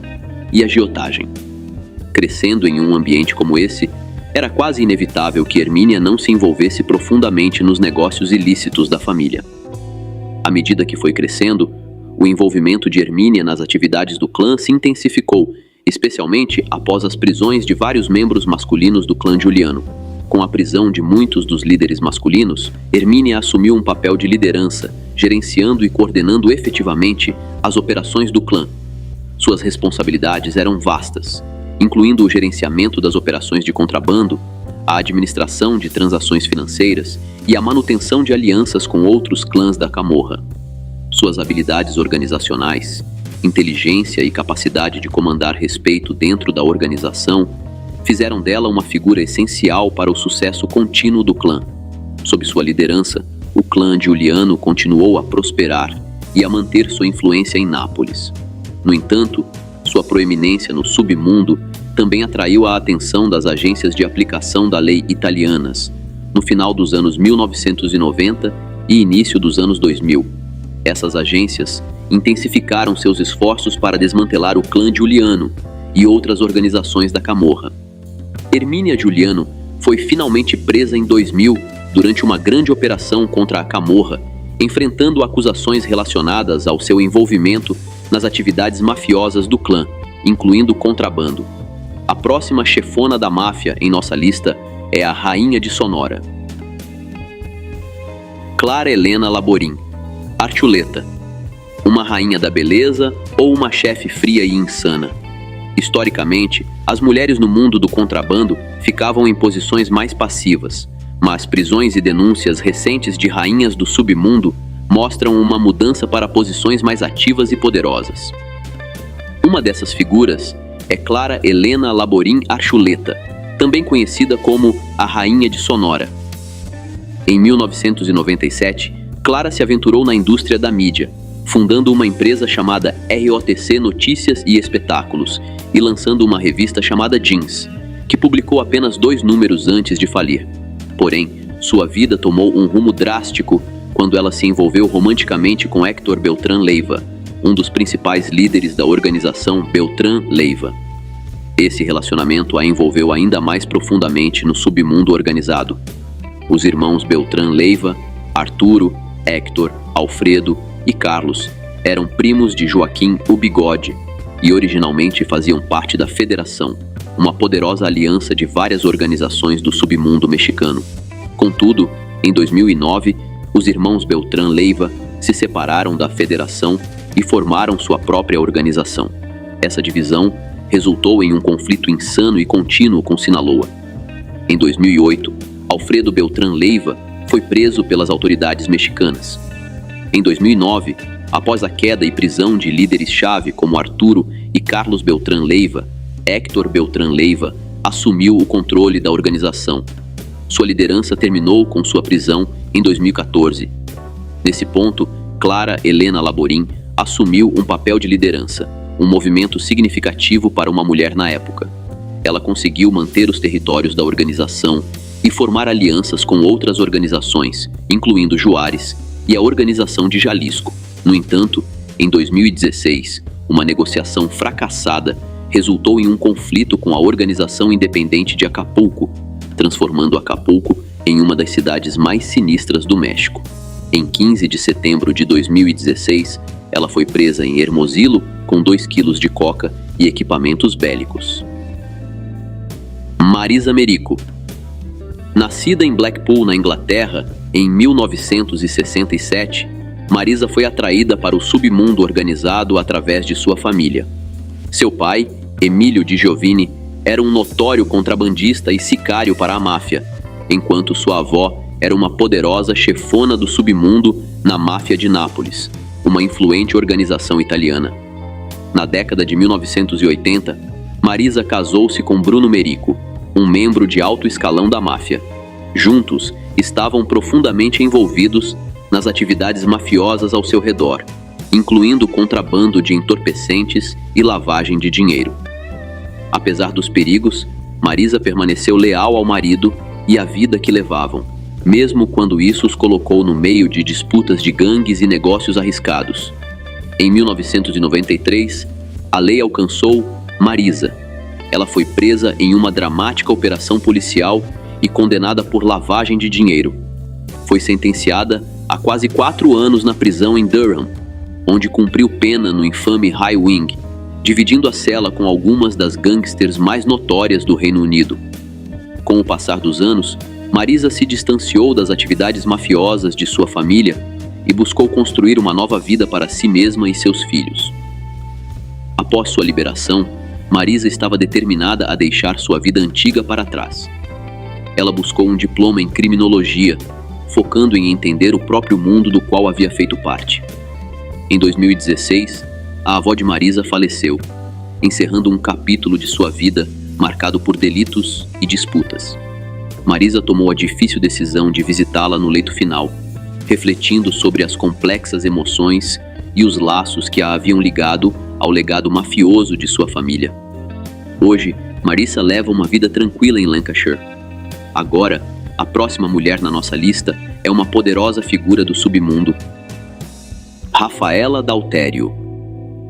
e agiotagem. Crescendo em um ambiente como esse, era quase inevitável que Ermínia não se envolvesse profundamente nos negócios ilícitos da família. À medida que foi crescendo, o envolvimento de Ermínia nas atividades do clã se intensificou, especialmente após as prisões de vários membros masculinos do clã Giuliano. Com a prisão de muitos dos líderes masculinos, Ermínia assumiu um papel de liderança, gerenciando e coordenando efetivamente as operações do clã. Suas responsabilidades eram vastas, incluindo o gerenciamento das operações de contrabando, a administração de transações financeiras e a manutenção de alianças com outros clãs da Camorra. Suas habilidades organizacionais, inteligência e capacidade de comandar respeito dentro da organização fizeram dela uma figura essencial para o sucesso contínuo do clã. Sob sua liderança, o clã Giuliano continuou a prosperar e a manter sua influência em Nápoles. No entanto, sua proeminência no submundo também atraiu a atenção das agências de aplicação da lei italianas, no final dos anos 1990 e início dos anos 2000. Essas agências intensificaram seus esforços para desmantelar o clã Giuliano e outras organizações da Camorra. Ermínia Giuliano foi finalmente presa em 2000 durante uma grande operação contra a Camorra, enfrentando acusações relacionadas ao seu envolvimento nas atividades mafiosas do clã, incluindo contrabando. A próxima chefona da máfia em nossa lista é a Rainha de Sonora. Clara Helena Laborin, Archuleta. Uma rainha da beleza ou uma chefe fria e insana? Historicamente, as mulheres no mundo do contrabando ficavam em posições mais passivas, mas prisões e denúncias recentes de rainhas do submundo mostram uma mudança para posições mais ativas e poderosas. Uma dessas figuras é Clara Helena Laborin Archuleta, também conhecida como a Rainha de Sonora. Em 1997, Clara se aventurou na indústria da mídia, fundando uma empresa chamada ROTC Notícias e Espetáculos e lançando uma revista chamada Jeans, que publicou apenas 2 números antes de falir. Porém, sua vida tomou um rumo drástico quando ela se envolveu romanticamente com Héctor Beltrán Leiva, um dos principais líderes da organização Beltrán Leiva. Esse relacionamento a envolveu ainda mais profundamente no submundo organizado. Os irmãos Beltrán Leiva, Arturo, Héctor, Alfredo e Carlos eram primos de Joaquim o Bigode e originalmente faziam parte da Federação, uma poderosa aliança de várias organizações do submundo mexicano. Contudo, em 2009, os irmãos Beltrán Leiva se separaram da Federação e formaram sua própria organização. Essa divisão resultou em um conflito insano e contínuo com Sinaloa. Em 2008, Alfredo Beltrán Leiva foi preso pelas autoridades mexicanas. Em 2009, após a queda e prisão de líderes-chave como Arturo e Carlos Beltrán Leiva, Héctor Beltrán Leiva assumiu o controle da organização. Sua liderança terminou com sua prisão em 2014. Nesse ponto, Clara Helena Laborim assumiu um papel de liderança, um movimento significativo para uma mulher na época. Ela conseguiu manter os territórios da organização e formar alianças com outras organizações, incluindo Juárez e a Organização de Jalisco. No entanto, em 2016, uma negociação fracassada resultou em um conflito com a Organização Independente de Acapulco, transformando Acapulco em uma das cidades mais sinistras do México. Em 15 de setembro de 2016, ela foi presa em Hermosillo com 2 quilos de coca e equipamentos bélicos. Marisa Merico. Nascida em Blackpool, na Inglaterra, em 1967, Marisa foi atraída para o submundo organizado através de sua família. Seu pai, Emílio Di Giovanni, era um notório contrabandista e sicário para a máfia, enquanto sua avó era uma poderosa chefona do submundo na máfia de Nápoles, uma influente organização italiana. Na década de 1980, Marisa casou-se com Bruno Merico, um membro de alto escalão da máfia. Juntos, estavam profundamente envolvidos nas atividades mafiosas ao seu redor, incluindo contrabando de entorpecentes e lavagem de dinheiro. Apesar dos perigos, Marisa permaneceu leal ao marido e à vida que levavam, mesmo quando isso os colocou no meio de disputas de gangues e negócios arriscados. Em 1993, a lei alcançou Marisa. Ela foi presa em uma dramática operação policial e condenada por lavagem de dinheiro. Foi sentenciada a quase 4 anos na prisão em Durham, onde cumpriu pena no infame High Wing, dividindo a cela com algumas das gangsters mais notórias do Reino Unido. Com o passar dos anos, Marisa se distanciou das atividades mafiosas de sua família e buscou construir uma nova vida para si mesma e seus filhos. Após sua liberação, Marisa estava determinada a deixar sua vida antiga para trás. Ela buscou um diploma em criminologia, focando em entender o próprio mundo do qual havia feito parte. Em 2016, a avó de Marisa faleceu, encerrando um capítulo de sua vida marcado por delitos e disputas. Marisa tomou a difícil decisão de visitá-la no leito final, refletindo sobre as complexas emoções e os laços que a haviam ligado ao legado mafioso de sua família. Hoje, Marisa leva uma vida tranquila em Lancashire. Agora, a próxima mulher na nossa lista é uma poderosa figura do submundo. Rafaela Daltério.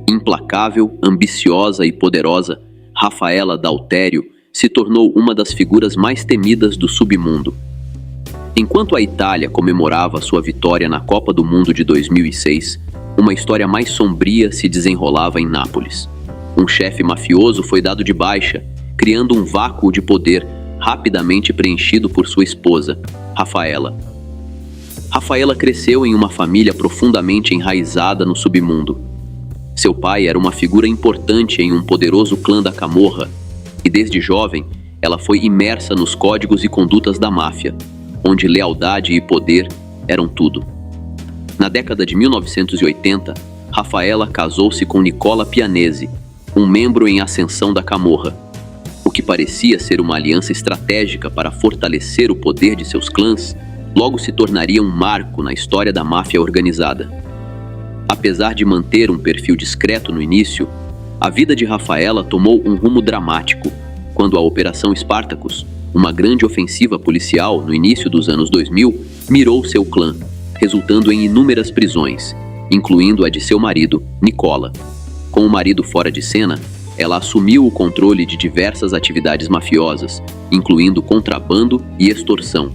Implacável, ambiciosa e poderosa, Rafaela Daltério se tornou uma das figuras mais temidas do submundo. Enquanto a Itália comemorava sua vitória na Copa do Mundo de 2006, uma história mais sombria se desenrolava em Nápoles. Um chefe mafioso foi dado de baixa, criando um vácuo de poder rapidamente preenchido por sua esposa, Rafaela. Rafaela cresceu em uma família profundamente enraizada no submundo. Seu pai era uma figura importante em um poderoso clã da Camorra, e desde jovem ela foi imersa nos códigos e condutas da máfia, onde lealdade e poder eram tudo. Na década de 1980, Rafaela casou-se com Nicola Pianesi, um membro em ascensão da Camorra. O que parecia ser uma aliança estratégica para fortalecer o poder de seus clãs, logo se tornaria um marco na história da máfia organizada. Apesar de manter um perfil discreto no início, a vida de Rafaela tomou um rumo dramático quando a Operação Spartacus, uma grande ofensiva policial no início dos anos 2000, mirou seu clã, resultando em inúmeras prisões, incluindo a de seu marido, Nicola. Com o marido fora de cena, ela assumiu o controle de diversas atividades mafiosas, incluindo contrabando e extorsão.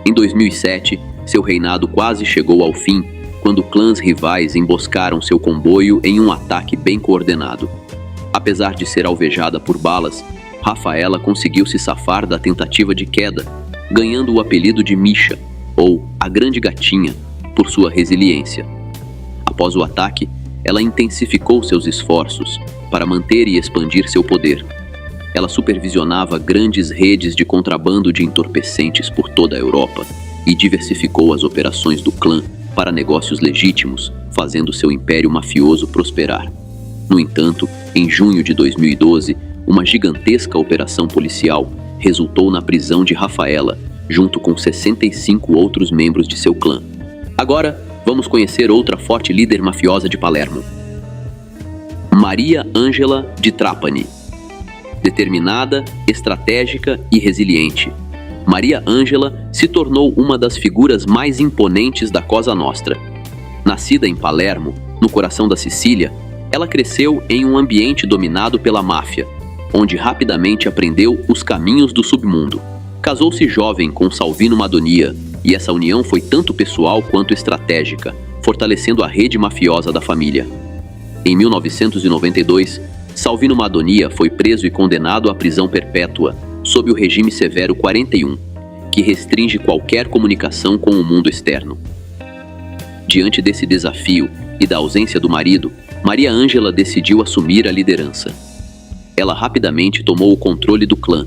Em 2007, seu reinado quase chegou ao fim, quando clãs rivais emboscaram seu comboio em um ataque bem coordenado. Apesar de ser alvejada por balas, Rafaela conseguiu se safar da tentativa de queda, ganhando o apelido de Misha, ou a Grande Gatinha, por sua resiliência. Após o ataque, ela intensificou seus esforços para manter e expandir seu poder. Ela supervisionava grandes redes de contrabando de entorpecentes por toda a Europa e diversificou as operações do clã para negócios legítimos, fazendo seu império mafioso prosperar. No entanto, em junho de 2012, uma gigantesca operação policial resultou na prisão de Rafaela, junto com 65 outros membros de seu clã. Agora, vamos conhecer outra forte líder mafiosa de Palermo. Maria Ângela de Trapani. Determinada, estratégica e resiliente, Maria Ângela se tornou uma das figuras mais imponentes da Cosa Nostra. Nascida em Palermo, no coração da Sicília, ela cresceu em um ambiente dominado pela máfia, onde rapidamente aprendeu os caminhos do submundo. Casou-se jovem com Salvino Madonia, e essa união foi tanto pessoal quanto estratégica, fortalecendo a rede mafiosa da família. Em 1992, Salvino Madonia foi preso e condenado à prisão perpétua, sob o regime severo 41, que restringe qualquer comunicação com o mundo externo. Diante desse desafio e da ausência do marido, Maria Ângela decidiu assumir a liderança. Ela rapidamente tomou o controle do clã,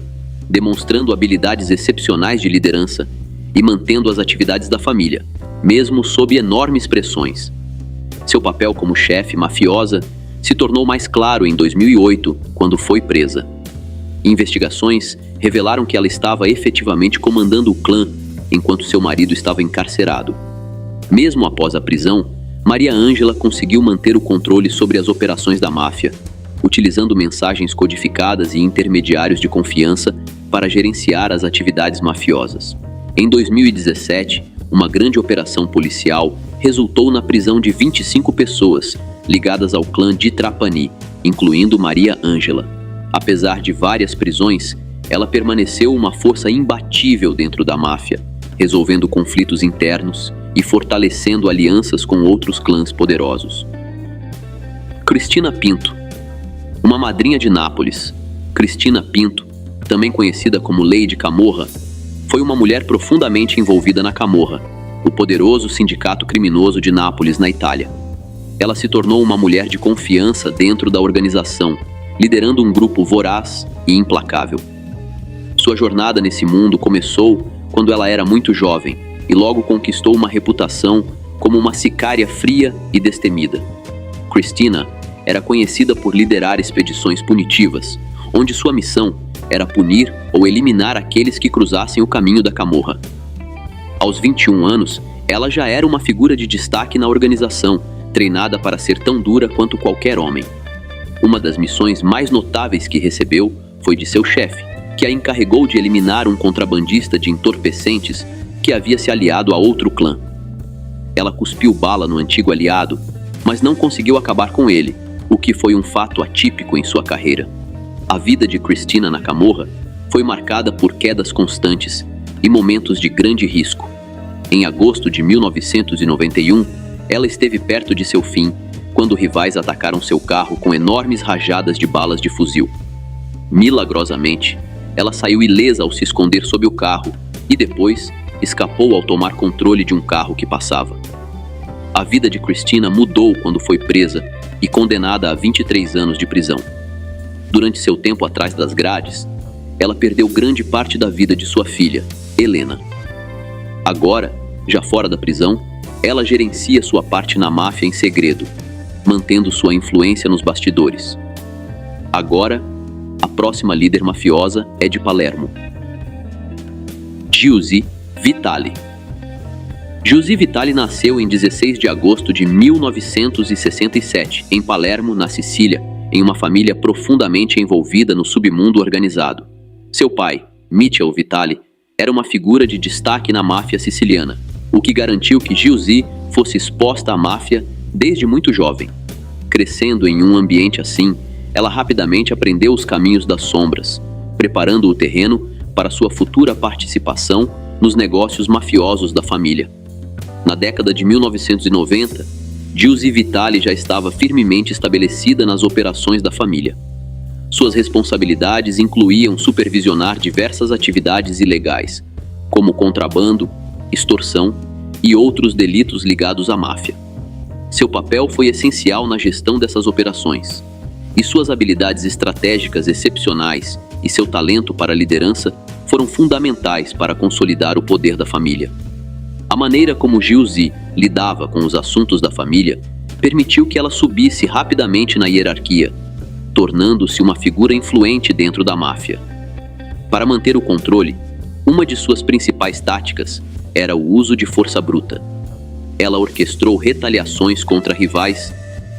demonstrando habilidades excepcionais de liderança e mantendo as atividades da família, mesmo sob enormes pressões. Seu papel como chefe mafiosa se tornou mais claro em 2008, quando foi presa. Investigações revelaram que ela estava efetivamente comandando o clã, enquanto seu marido estava encarcerado. Mesmo após a prisão, Maria Ângela conseguiu manter o controle sobre as operações da máfia, utilizando mensagens codificadas e intermediários de confiança para gerenciar as atividades mafiosas. Em 2017, uma grande operação policial resultou na prisão de 25 pessoas ligadas ao clã de Trapani, incluindo Maria Ângela. Apesar de várias prisões, ela permaneceu uma força imbatível dentro da máfia, resolvendo conflitos internos e fortalecendo alianças com outros clãs poderosos. Cristina Pinto. Uma madrinha de Nápoles, Cristina Pinto, também conhecida como Lady Camorra, foi uma mulher profundamente envolvida na Camorra, o poderoso sindicato criminoso de Nápoles, na Itália. Ela se tornou uma mulher de confiança dentro da organização, liderando um grupo voraz e implacável. Sua jornada nesse mundo começou quando ela era muito jovem e logo conquistou uma reputação como uma sicária fria e destemida. Cristina era conhecida por liderar expedições punitivas, onde sua missão era punir ou eliminar aqueles que cruzassem o caminho da Camorra. Aos 21 anos, ela já era uma figura de destaque na organização, treinada para ser tão dura quanto qualquer homem. Uma das missões mais notáveis que recebeu foi de seu chefe, que a encarregou de eliminar um contrabandista de entorpecentes que havia se aliado a outro clã. Ela cuspiu bala no antigo aliado, mas não conseguiu acabar com ele, o que foi um fato atípico em sua carreira. A vida de Cristina na Camorra foi marcada por quedas constantes e momentos de grande risco. Em agosto de 1991, ela esteve perto de seu fim, quando rivais atacaram seu carro com enormes rajadas de balas de fuzil. Milagrosamente, ela saiu ilesa ao se esconder sob o carro e depois escapou ao tomar controle de um carro que passava. A vida de Cristina mudou quando foi presa e condenada a 23 anos de prisão. Durante seu tempo atrás das grades, ela perdeu grande parte da vida de sua filha, Helena. Agora, já fora da prisão, ela gerencia sua parte na máfia em segredo, mantendo sua influência nos bastidores. Agora, a próxima líder mafiosa é de Palermo. Giusy Vitali. Giusy Vitali nasceu em 16 de agosto de 1967, em Palermo, na Sicília, em uma família profundamente envolvida no submundo organizado. Seu pai, Mitchell Vitali, era uma figura de destaque na máfia siciliana, o que garantiu que Giusy fosse exposta à máfia desde muito jovem. Crescendo em um ambiente assim, ela rapidamente aprendeu os caminhos das sombras, preparando o terreno para sua futura participação nos negócios mafiosos da família. Na década de 1990, Giusy Vitali já estava firmemente estabelecida nas operações da família. Suas responsabilidades incluíam supervisionar diversas atividades ilegais, como contrabando, extorsão e outros delitos ligados à máfia. Seu papel foi essencial na gestão dessas operações, e suas habilidades estratégicas excepcionais e seu talento para a liderança foram fundamentais para consolidar o poder da família. A maneira como Jiu Zi lidava com os assuntos da família permitiu que ela subisse rapidamente na hierarquia, tornando-se uma figura influente dentro da máfia. Para manter o controle, uma de suas principais táticas era o uso de força bruta. Ela orquestrou retaliações contra rivais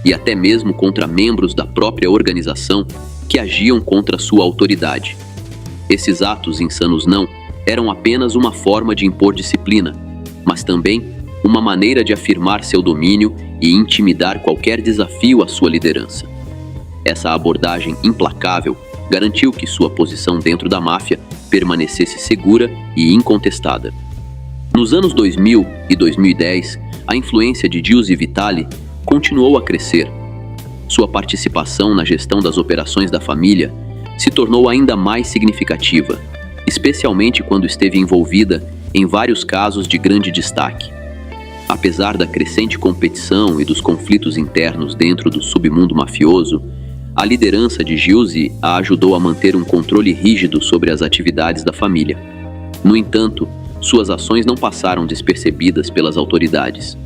e até mesmo contra membros da própria organização que agiam contra sua autoridade. Esses atos insanos não eram apenas uma forma de impor disciplina, mas também uma maneira de afirmar seu domínio e intimidar qualquer desafio à sua liderança. Essa abordagem implacável garantiu que sua posição dentro da máfia permanecesse segura e incontestada. Nos anos 2000 e 2010, a influência de Giuseppe Vitali continuou a crescer. Sua participação na gestão das operações da família se tornou ainda mais significativa, especialmente quando esteve envolvida em vários casos de grande destaque. Apesar da crescente competição e dos conflitos internos dentro do submundo mafioso, a liderança de Giuseppe a ajudou a manter um controle rígido sobre as atividades da família. No entanto, suas ações não passaram despercebidas pelas autoridades.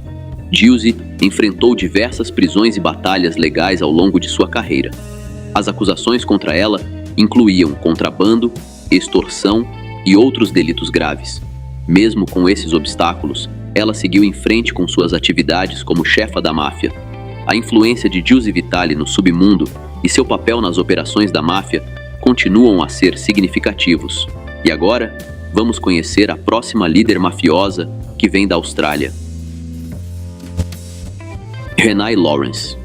Giuseppe enfrentou diversas prisões e batalhas legais ao longo de sua carreira. As acusações contra ela incluíam contrabando, extorsão e outros delitos graves. Mesmo com esses obstáculos, ela seguiu em frente com suas atividades como chefa da máfia. A influência de Giuseppe Vitali no submundo e seu papel nas operações da máfia continuam a ser significativos. E agora, vamos conhecer a próxima líder mafiosa que vem da Austrália. Renai Lawrence.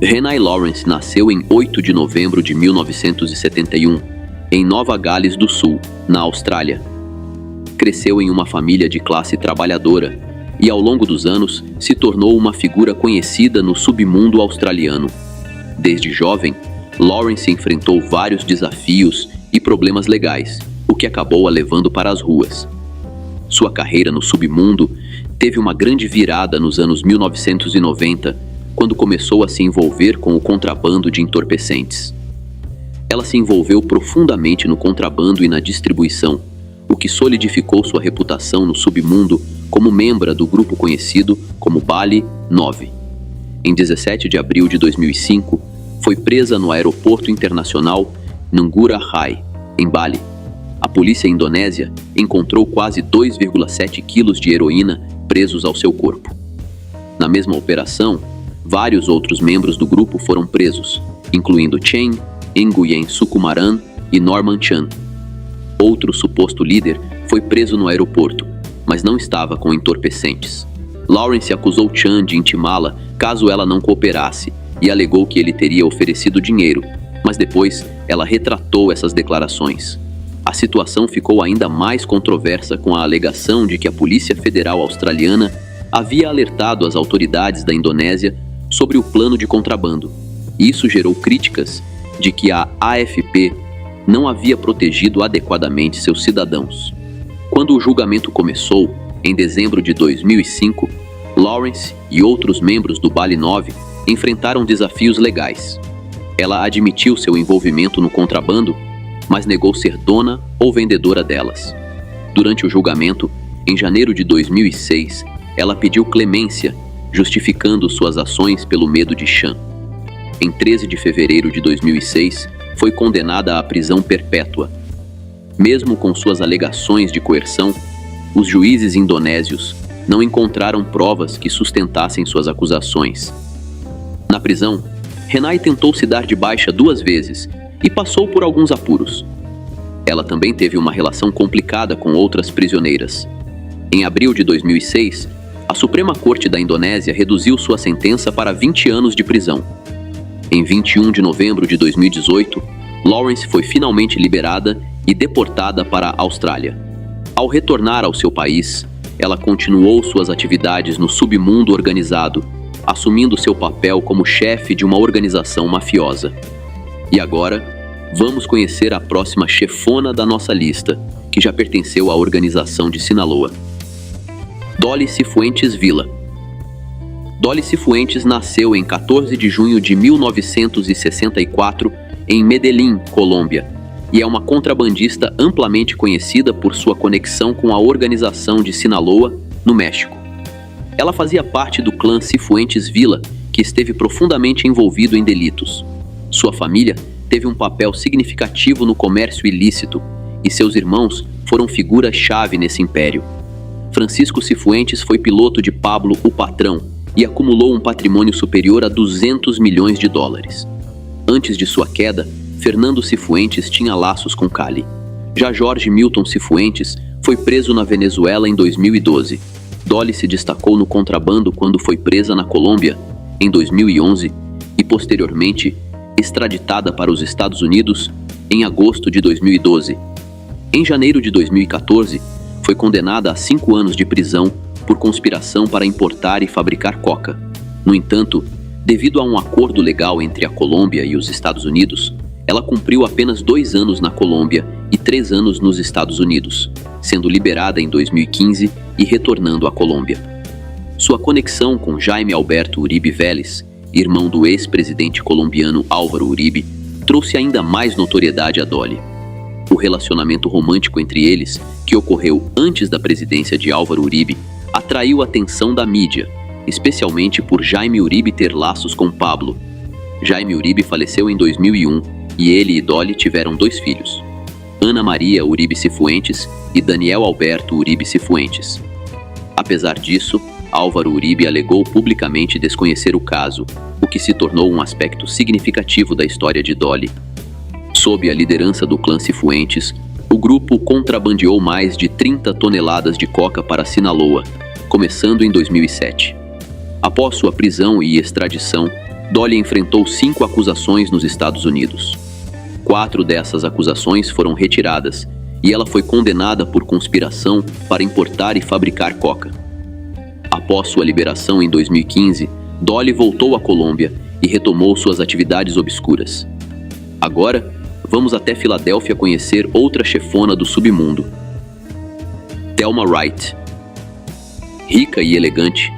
Renai Lawrence nasceu em 8 de novembro de 1971, em Nova Gales do Sul, na Austrália. Cresceu em uma família de classe trabalhadora e, ao longo dos anos, se tornou uma figura conhecida no submundo australiano. Desde jovem, Lawrence enfrentou vários desafios e problemas legais, o que acabou a levando para as ruas. Sua carreira no submundo teve uma grande virada nos anos 1990, quando começou a se envolver com o contrabando de entorpecentes. Ela se envolveu profundamente no contrabando e na distribuição, o que solidificou sua reputação no submundo como membro do grupo conhecido como Bali 9. Em 17 de abril de 2005, foi presa no aeroporto internacional Ngurah Rai, em Bali. A polícia indonésia encontrou quase 2,7 quilos de heroína presos ao seu corpo. Na mesma operação, vários outros membros do grupo foram presos, incluindo Chen Nguyen Sukumaran e Norman Chan. Outro suposto líder foi preso no aeroporto, mas não estava com entorpecentes. Lawrence acusou Chan de intimá-la caso ela não cooperasse e alegou que ele teria oferecido dinheiro, mas depois ela retratou essas declarações. A situação ficou ainda mais controversa com a alegação de que a Polícia Federal Australiana havia alertado as autoridades da Indonésia sobre o plano de contrabando. Isso gerou críticas de que a AFP não havia protegido adequadamente seus cidadãos. Quando o julgamento começou, em dezembro de 2005, Lawrence e outros membros do Bali 9 enfrentaram desafios legais. Ela admitiu seu envolvimento no contrabando, mas negou ser dona ou vendedora delas. Durante o julgamento, em janeiro de 2006, ela pediu clemência, justificando suas ações pelo medo de Chan. Em 13 de fevereiro de 2006, foi condenada à prisão perpétua. Mesmo com suas alegações de coerção, os juízes indonésios não encontraram provas que sustentassem suas acusações. Na prisão, Renai tentou se dar de baixa 2 vezes e passou por alguns apuros. Ela também teve uma relação complicada com outras prisioneiras. Em abril de 2006, a Suprema Corte da Indonésia reduziu sua sentença para 20 anos de prisão. Em 21 de novembro de 2018, Lawrence foi finalmente liberada e deportada para a Austrália. Ao retornar ao seu país, ela continuou suas atividades no submundo organizado, assumindo seu papel como chefe de uma organização mafiosa. E agora, vamos conhecer a próxima chefona da nossa lista, que já pertenceu à organização de Sinaloa. Dolly Cifuentes Villa. Dolly Cifuentes nasceu em 14 de junho de 1964 em Medellín, Colômbia, e é uma contrabandista amplamente conhecida por sua conexão com a organização de Sinaloa, no México. Ela fazia parte do clã Cifuentes Villa, que esteve profundamente envolvido em delitos. Sua família teve um papel significativo no comércio ilícito, e seus irmãos foram figuras-chave nesse império. Francisco Cifuentes foi piloto de Pablo, o Patrão, e acumulou um patrimônio superior a 200 milhões de dólares. Antes de sua queda, Fernando Cifuentes tinha laços com Cali. Já Jorge Milton Cifuentes foi preso na Venezuela em 2012. Dolly se destacou no contrabando quando foi presa na Colômbia, em 2011, e posteriormente extraditada para os Estados Unidos em agosto de 2012. Em janeiro de 2014, foi condenada a 5 anos de prisão por conspiração para importar e fabricar coca. No entanto, devido a um acordo legal entre a Colômbia e os Estados Unidos, ela cumpriu apenas 2 anos na Colômbia e 3 anos nos Estados Unidos, sendo liberada em 2015 e retornando à Colômbia. Sua conexão com Jaime Alberto Uribe Vélez, irmão do ex-presidente colombiano Álvaro Uribe, trouxe ainda mais notoriedade a Dolly. O relacionamento romântico entre eles, que ocorreu antes da presidência de Álvaro Uribe, atraiu a atenção da mídia, especialmente por Jaime Uribe ter laços com Pablo. Jaime Uribe faleceu em 2001 e ele e Dolly tiveram 2 filhos, Ana Maria Uribe Cifuentes e Daniel Alberto Uribe Cifuentes. Apesar disso, Álvaro Uribe alegou publicamente desconhecer o caso, o que se tornou um aspecto significativo da história de Dolly. Sob a liderança do clã Cifuentes, o grupo contrabandeou mais de 30 toneladas de coca para Sinaloa, começando em 2007. Após sua prisão e extradição, Dolly enfrentou 5 acusações nos Estados Unidos. 4 dessas acusações foram retiradas e ela foi condenada por conspiração para importar e fabricar coca. Após sua liberação em 2015, Dolly voltou à Colômbia e retomou suas atividades obscuras. Agora, vamos até Filadélfia conhecer outra chefona do submundo, Thelma Wright. Rica e elegante,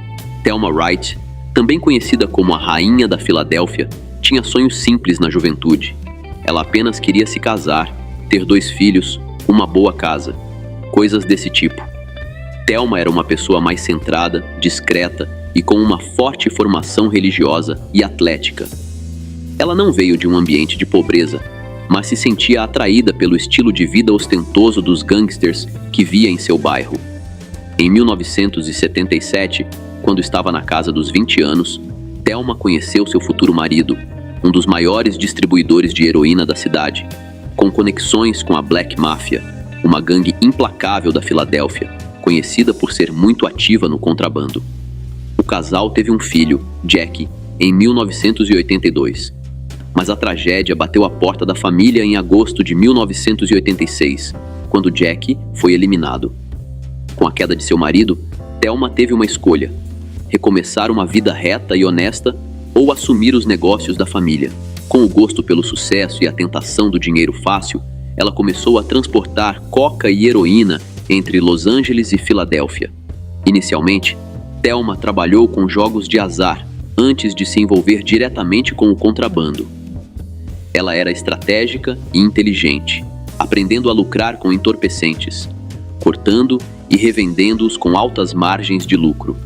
Thelma Wright, também conhecida como a Rainha da Filadélfia, tinha sonhos simples na juventude. Ela apenas queria se casar, ter 2 filhos, uma boa casa, coisas desse tipo. Thelma era uma pessoa mais centrada, discreta e com uma forte formação religiosa e atlética. Ela não veio de um ambiente de pobreza, mas se sentia atraída pelo estilo de vida ostentoso dos gangsters que via em seu bairro. Em 1977, quando estava na casa dos 20 anos, Thelma conheceu seu futuro marido, um dos maiores distribuidores de heroína da cidade, com conexões com a Black Mafia, uma gangue implacável da Filadélfia, conhecida por ser muito ativa no contrabando. O casal teve um filho, Jack, em 1982. Mas a tragédia bateu à porta da família em agosto de 1986, quando Jack foi eliminado. Com a queda de seu marido, Thelma teve uma escolha: recomeçar uma vida reta e honesta ou assumir os negócios da família. Com o gosto pelo sucesso e a tentação do dinheiro fácil, ela começou a transportar coca e heroína entre Los Angeles e Filadélfia. Inicialmente, Thelma trabalhou com jogos de azar antes de se envolver diretamente com o contrabando. Ela era estratégica e inteligente, aprendendo a lucrar com entorpecentes, cortando e revendendo-os com altas margens de lucro.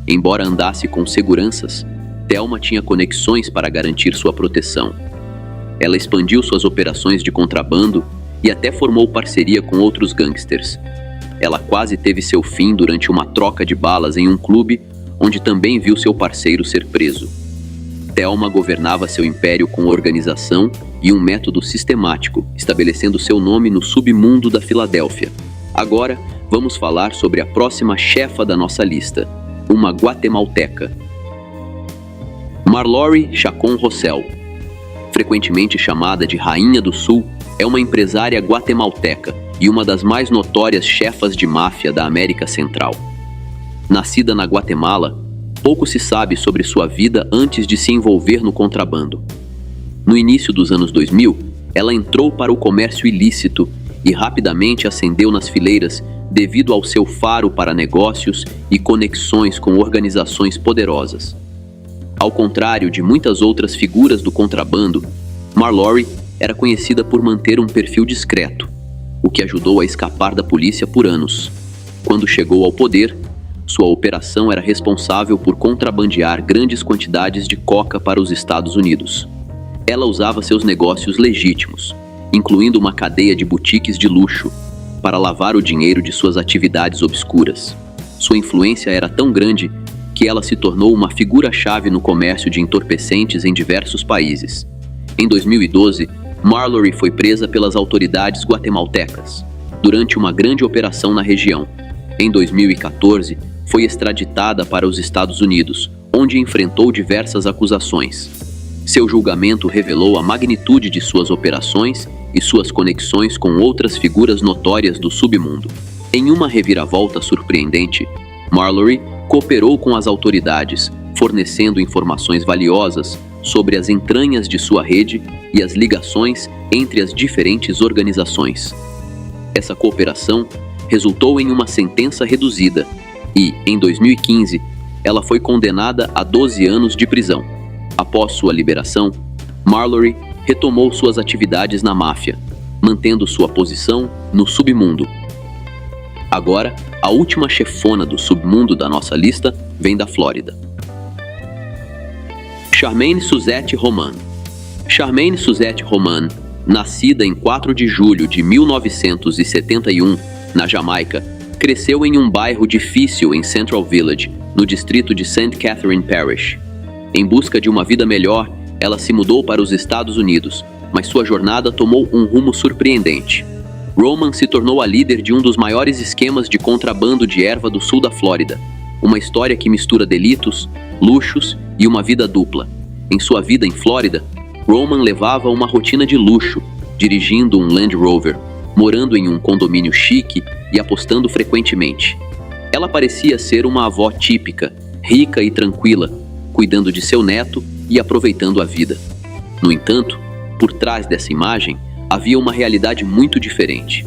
Embora andasse com seguranças, Thelma tinha conexões para garantir sua proteção. Ela expandiu suas operações de contrabando e até formou parceria com outros gangsters. Ela quase teve seu fim durante uma troca de balas em um clube, onde também viu seu parceiro ser preso. Thelma governava seu império com organização e um método sistemático, estabelecendo seu nome no submundo da Filadélfia. Agora, vamos falar sobre a próxima chefa da nossa lista, uma guatemalteca. Marlory Chacón Rossell, frequentemente chamada de Rainha do Sul, é uma empresária guatemalteca e uma das mais notórias chefas de máfia da América Central. Nascida na Guatemala, pouco se sabe sobre sua vida antes de se envolver no contrabando. No início dos anos 2000, ela entrou para o comércio ilícito e rapidamente ascendeu nas fileiras, devido ao seu faro para negócios e conexões com organizações poderosas. Ao contrário de muitas outras figuras do contrabando, Mallory era conhecida por manter um perfil discreto, o que ajudou a escapar da polícia por anos. Quando chegou ao poder, sua operação era responsável por contrabandear grandes quantidades de coca para os Estados Unidos. Ela usava seus negócios legítimos, incluindo uma cadeia de boutiques de luxo, para lavar o dinheiro de suas atividades obscuras. Sua influência era tão grande que ela se tornou uma figura-chave no comércio de entorpecentes em diversos países. Em 2012, Mallory foi presa pelas autoridades guatemaltecas durante uma grande operação na região. Em 2014, foi extraditada para os Estados Unidos, onde enfrentou diversas acusações. Seu julgamento revelou a magnitude de suas operações e suas conexões com outras figuras notórias do submundo. Em uma reviravolta surpreendente, Mallory cooperou com as autoridades, fornecendo informações valiosas sobre as entranhas de sua rede e as ligações entre as diferentes organizações. Essa cooperação resultou em uma sentença reduzida e, em 2015, ela foi condenada a 12 anos de prisão. Após sua liberação, Mallory retomou suas atividades na máfia, mantendo sua posição no submundo. Agora, a última chefona do submundo da nossa lista vem da Flórida. Charmaine Suzette Roman. Charmaine Suzette Roman, nascida em 4 de julho de 1971, na Jamaica, cresceu em um bairro difícil em Central Village, no distrito de St. Catherine Parish. Em busca de uma vida melhor, ela se mudou para os Estados Unidos, mas sua jornada tomou um rumo surpreendente. Roman se tornou a líder de um dos maiores esquemas de contrabando de erva do sul da Flórida, uma história que mistura delitos, luxos e uma vida dupla. Em sua vida em Flórida, Roman levava uma rotina de luxo, dirigindo um Land Rover, morando em um condomínio chique e apostando frequentemente. Ela parecia ser uma avó típica, rica e tranquila, cuidando de seu neto e aproveitando a vida. No entanto, por trás dessa imagem, havia uma realidade muito diferente.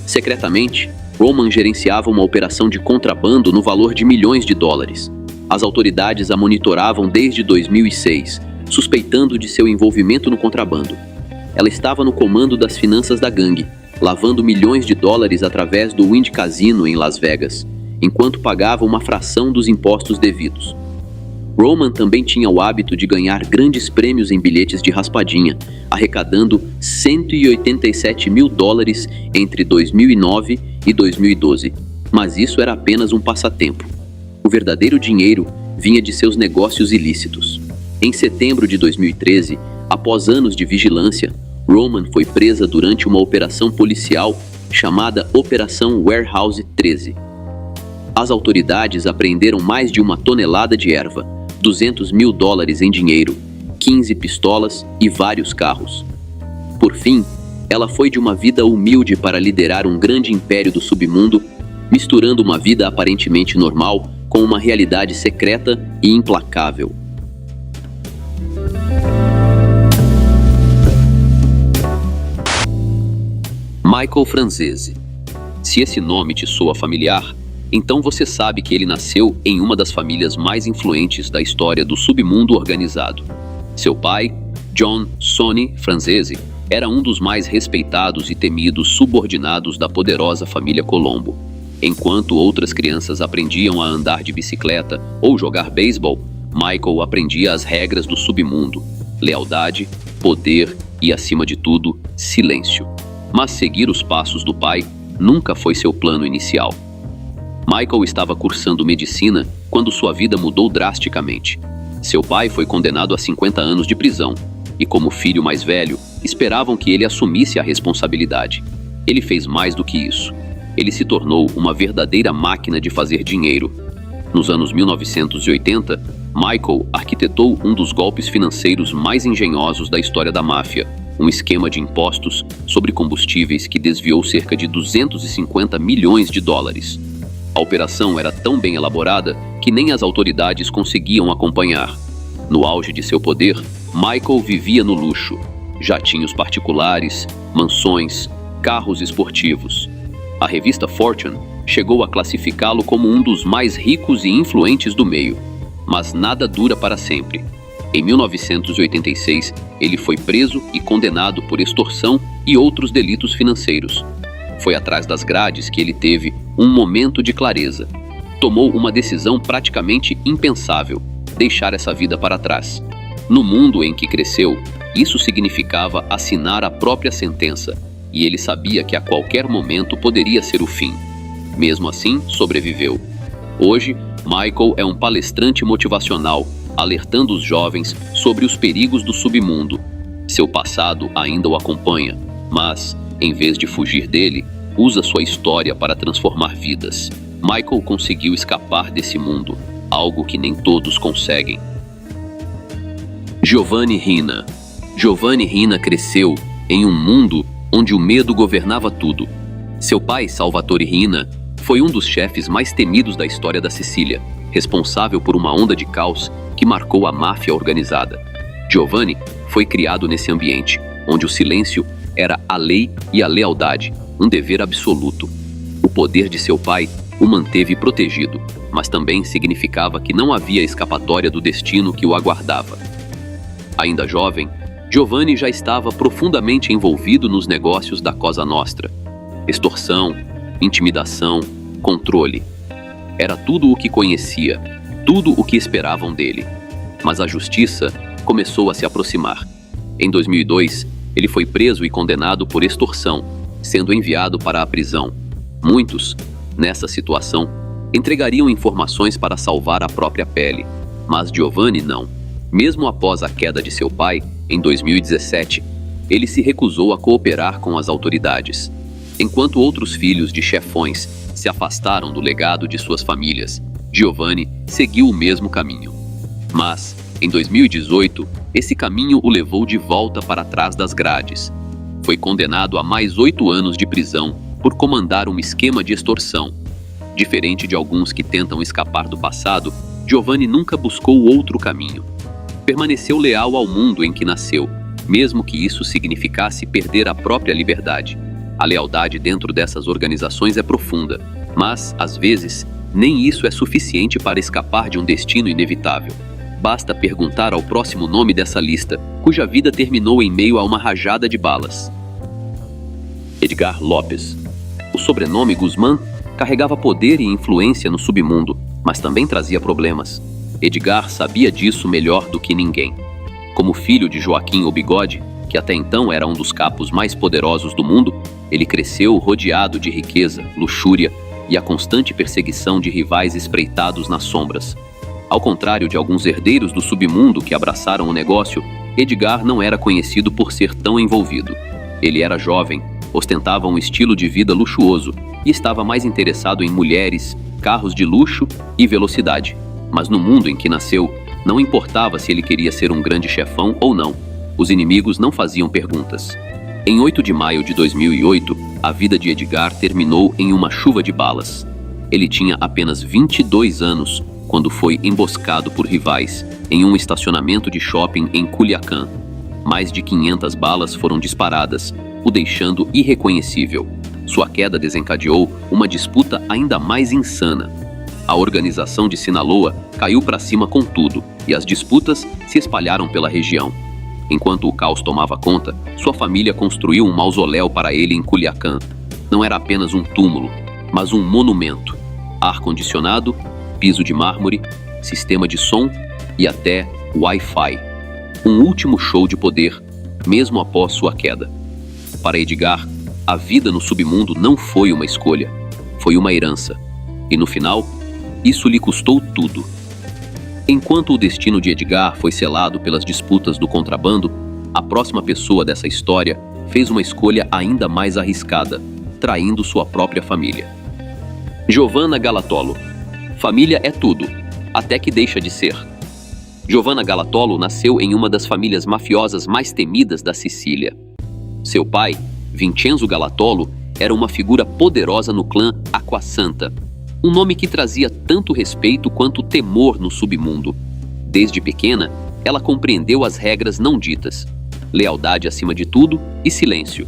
Secretamente, Roman gerenciava uma operação de contrabando no valor de milhões de dólares. As autoridades a monitoravam desde 2006, suspeitando de seu envolvimento no contrabando. Ela estava no comando das finanças da gangue, lavando milhões de dólares através do Wind Casino em Las Vegas, enquanto pagava uma fração dos impostos devidos. Roman também tinha o hábito de ganhar grandes prêmios em bilhetes de raspadinha, arrecadando $187 mil entre 2009 e 2012. Mas isso era apenas um passatempo. O verdadeiro dinheiro vinha de seus negócios ilícitos. Em setembro de 2013, após anos de vigilância, Roman foi presa durante uma operação policial chamada Operação Warehouse 13. As autoridades apreenderam mais de 1 tonelada de erva, $200 mil em dinheiro, 15 pistolas e vários carros. Por fim, ela foi de uma vida humilde para liderar um grande império do submundo, misturando uma vida aparentemente normal com uma realidade secreta e implacável. Michael Franzese. Se esse nome te soa familiar, então você sabe que ele nasceu em uma das famílias mais influentes da história do submundo organizado. Seu pai, John Sonny Franzese, era um dos mais respeitados e temidos subordinados da poderosa família Colombo. Enquanto outras crianças aprendiam a andar de bicicleta ou jogar beisebol, Michael aprendia as regras do submundo: lealdade, poder e, acima de tudo, silêncio. Mas seguir os passos do pai nunca foi seu plano inicial. Michael estava cursando medicina quando sua vida mudou drasticamente. Seu pai foi condenado a 50 anos de prisão, e como filho mais velho, esperavam que ele assumisse a responsabilidade. Ele fez mais do que isso. Ele se tornou uma verdadeira máquina de fazer dinheiro. Nos anos 1980, Michael arquitetou um dos golpes financeiros mais engenhosos da história da máfia, um esquema de impostos sobre combustíveis que desviou cerca de $250 milhões. A operação era tão bem elaborada que nem as autoridades conseguiam acompanhar. No auge de seu poder, Michael vivia no luxo: jatinhos particulares, mansões, carros esportivos. A revista Fortune chegou a classificá-lo como um dos mais ricos e influentes do meio. Mas nada dura para sempre. Em 1986, ele foi preso e condenado por extorsão e outros delitos financeiros. Foi atrás das grades que ele teve um momento de clareza. Tomou uma decisão praticamente impensável: deixar essa vida para trás. No mundo em que cresceu, isso significava assinar a própria sentença, e ele sabia que a qualquer momento poderia ser o fim. Mesmo assim, sobreviveu. Hoje, Michael é um palestrante motivacional, alertando os jovens sobre os perigos do submundo. Seu passado ainda o acompanha, mas, em vez de fugir dele, usa sua história para transformar vidas. Michael conseguiu escapar desse mundo, algo que nem todos conseguem. Giovanni Rina. Giovanni Rina cresceu em um mundo onde o medo governava tudo. Seu pai, Salvatore Rina, foi um dos chefes mais temidos da história da Sicília, responsável por uma onda de caos que marcou a máfia organizada. Giovanni foi criado nesse ambiente, onde o silêncio era a lei e a lealdade, um dever absoluto. O poder de seu pai o manteve protegido, mas também significava que não havia escapatória do destino que o aguardava. Ainda jovem, Giovanni já estava profundamente envolvido nos negócios da Cosa Nostra. Extorsão, intimidação, controle. Era tudo o que conhecia, tudo o que esperavam dele. Mas a justiça começou a se aproximar. Em 2002, ele foi preso e condenado por extorsão, sendo enviado para a prisão. Muitos, nessa situação, entregariam informações para salvar a própria pele, mas Giovanni não. Mesmo após a queda de seu pai, em 2017, ele se recusou a cooperar com as autoridades. Enquanto outros filhos de chefões se afastaram do legado de suas famílias, Giovanni seguiu o mesmo caminho. Mas, em 2018, esse caminho o levou de volta para trás das grades. Foi condenado a mais 8 anos de prisão por comandar um esquema de extorsão. Diferente de alguns que tentam escapar do passado, Giovanni nunca buscou outro caminho. Permaneceu leal ao mundo em que nasceu, mesmo que isso significasse perder a própria liberdade. A lealdade dentro dessas organizações é profunda, mas, às vezes, nem isso é suficiente para escapar de um destino inevitável. Basta perguntar ao próximo nome dessa lista, cuja vida terminou em meio a uma rajada de balas. Edgar Lopes. O sobrenome Guzmán carregava poder e influência no submundo, mas também trazia problemas. Edgar sabia disso melhor do que ninguém. Como filho de Joaquim o Bigode, que até então era um dos capos mais poderosos do mundo, ele cresceu rodeado de riqueza, luxúria e a constante perseguição de rivais espreitados nas sombras. Ao contrário de alguns herdeiros do submundo que abraçaram o negócio, Edgar não era conhecido por ser tão envolvido. Ele era jovem, ostentava um estilo de vida luxuoso e estava mais interessado em mulheres, carros de luxo e velocidade. Mas no mundo em que nasceu, não importava se ele queria ser um grande chefão ou não. Os inimigos não faziam perguntas. Em 8 de maio de 2008, a vida de Edgar terminou em uma chuva de balas. Ele tinha apenas 22 anos quando foi emboscado por rivais em um estacionamento de shopping em Culiacán. Mais de 500 balas foram disparadas, o deixando irreconhecível. Sua queda desencadeou uma disputa ainda mais insana. A organização de Sinaloa caiu para cima com tudo, e as disputas se espalharam pela região. Enquanto o caos tomava conta, sua família construiu um mausoléu para ele em Culiacán. Não era apenas um túmulo, mas um monumento. Ar-condicionado, piso de mármore, sistema de som e até Wi-Fi. Um último show de poder, mesmo após sua queda. Para Edgar, a vida no submundo não foi uma escolha, foi uma herança. E no final, isso lhe custou tudo. Enquanto o destino de Edgar foi selado pelas disputas do contrabando, a próxima pessoa dessa história fez uma escolha ainda mais arriscada, traindo sua própria família. Giovanna Galatolo. Família é tudo, até que deixa de ser. Giovanna Galatolo nasceu em uma das famílias mafiosas mais temidas da Sicília. Seu pai, Vincenzo Galatolo, era uma figura poderosa no clã Acquasanta, um nome que trazia tanto respeito quanto temor no submundo. Desde pequena, ela compreendeu as regras não ditas: lealdade acima de tudo e silêncio.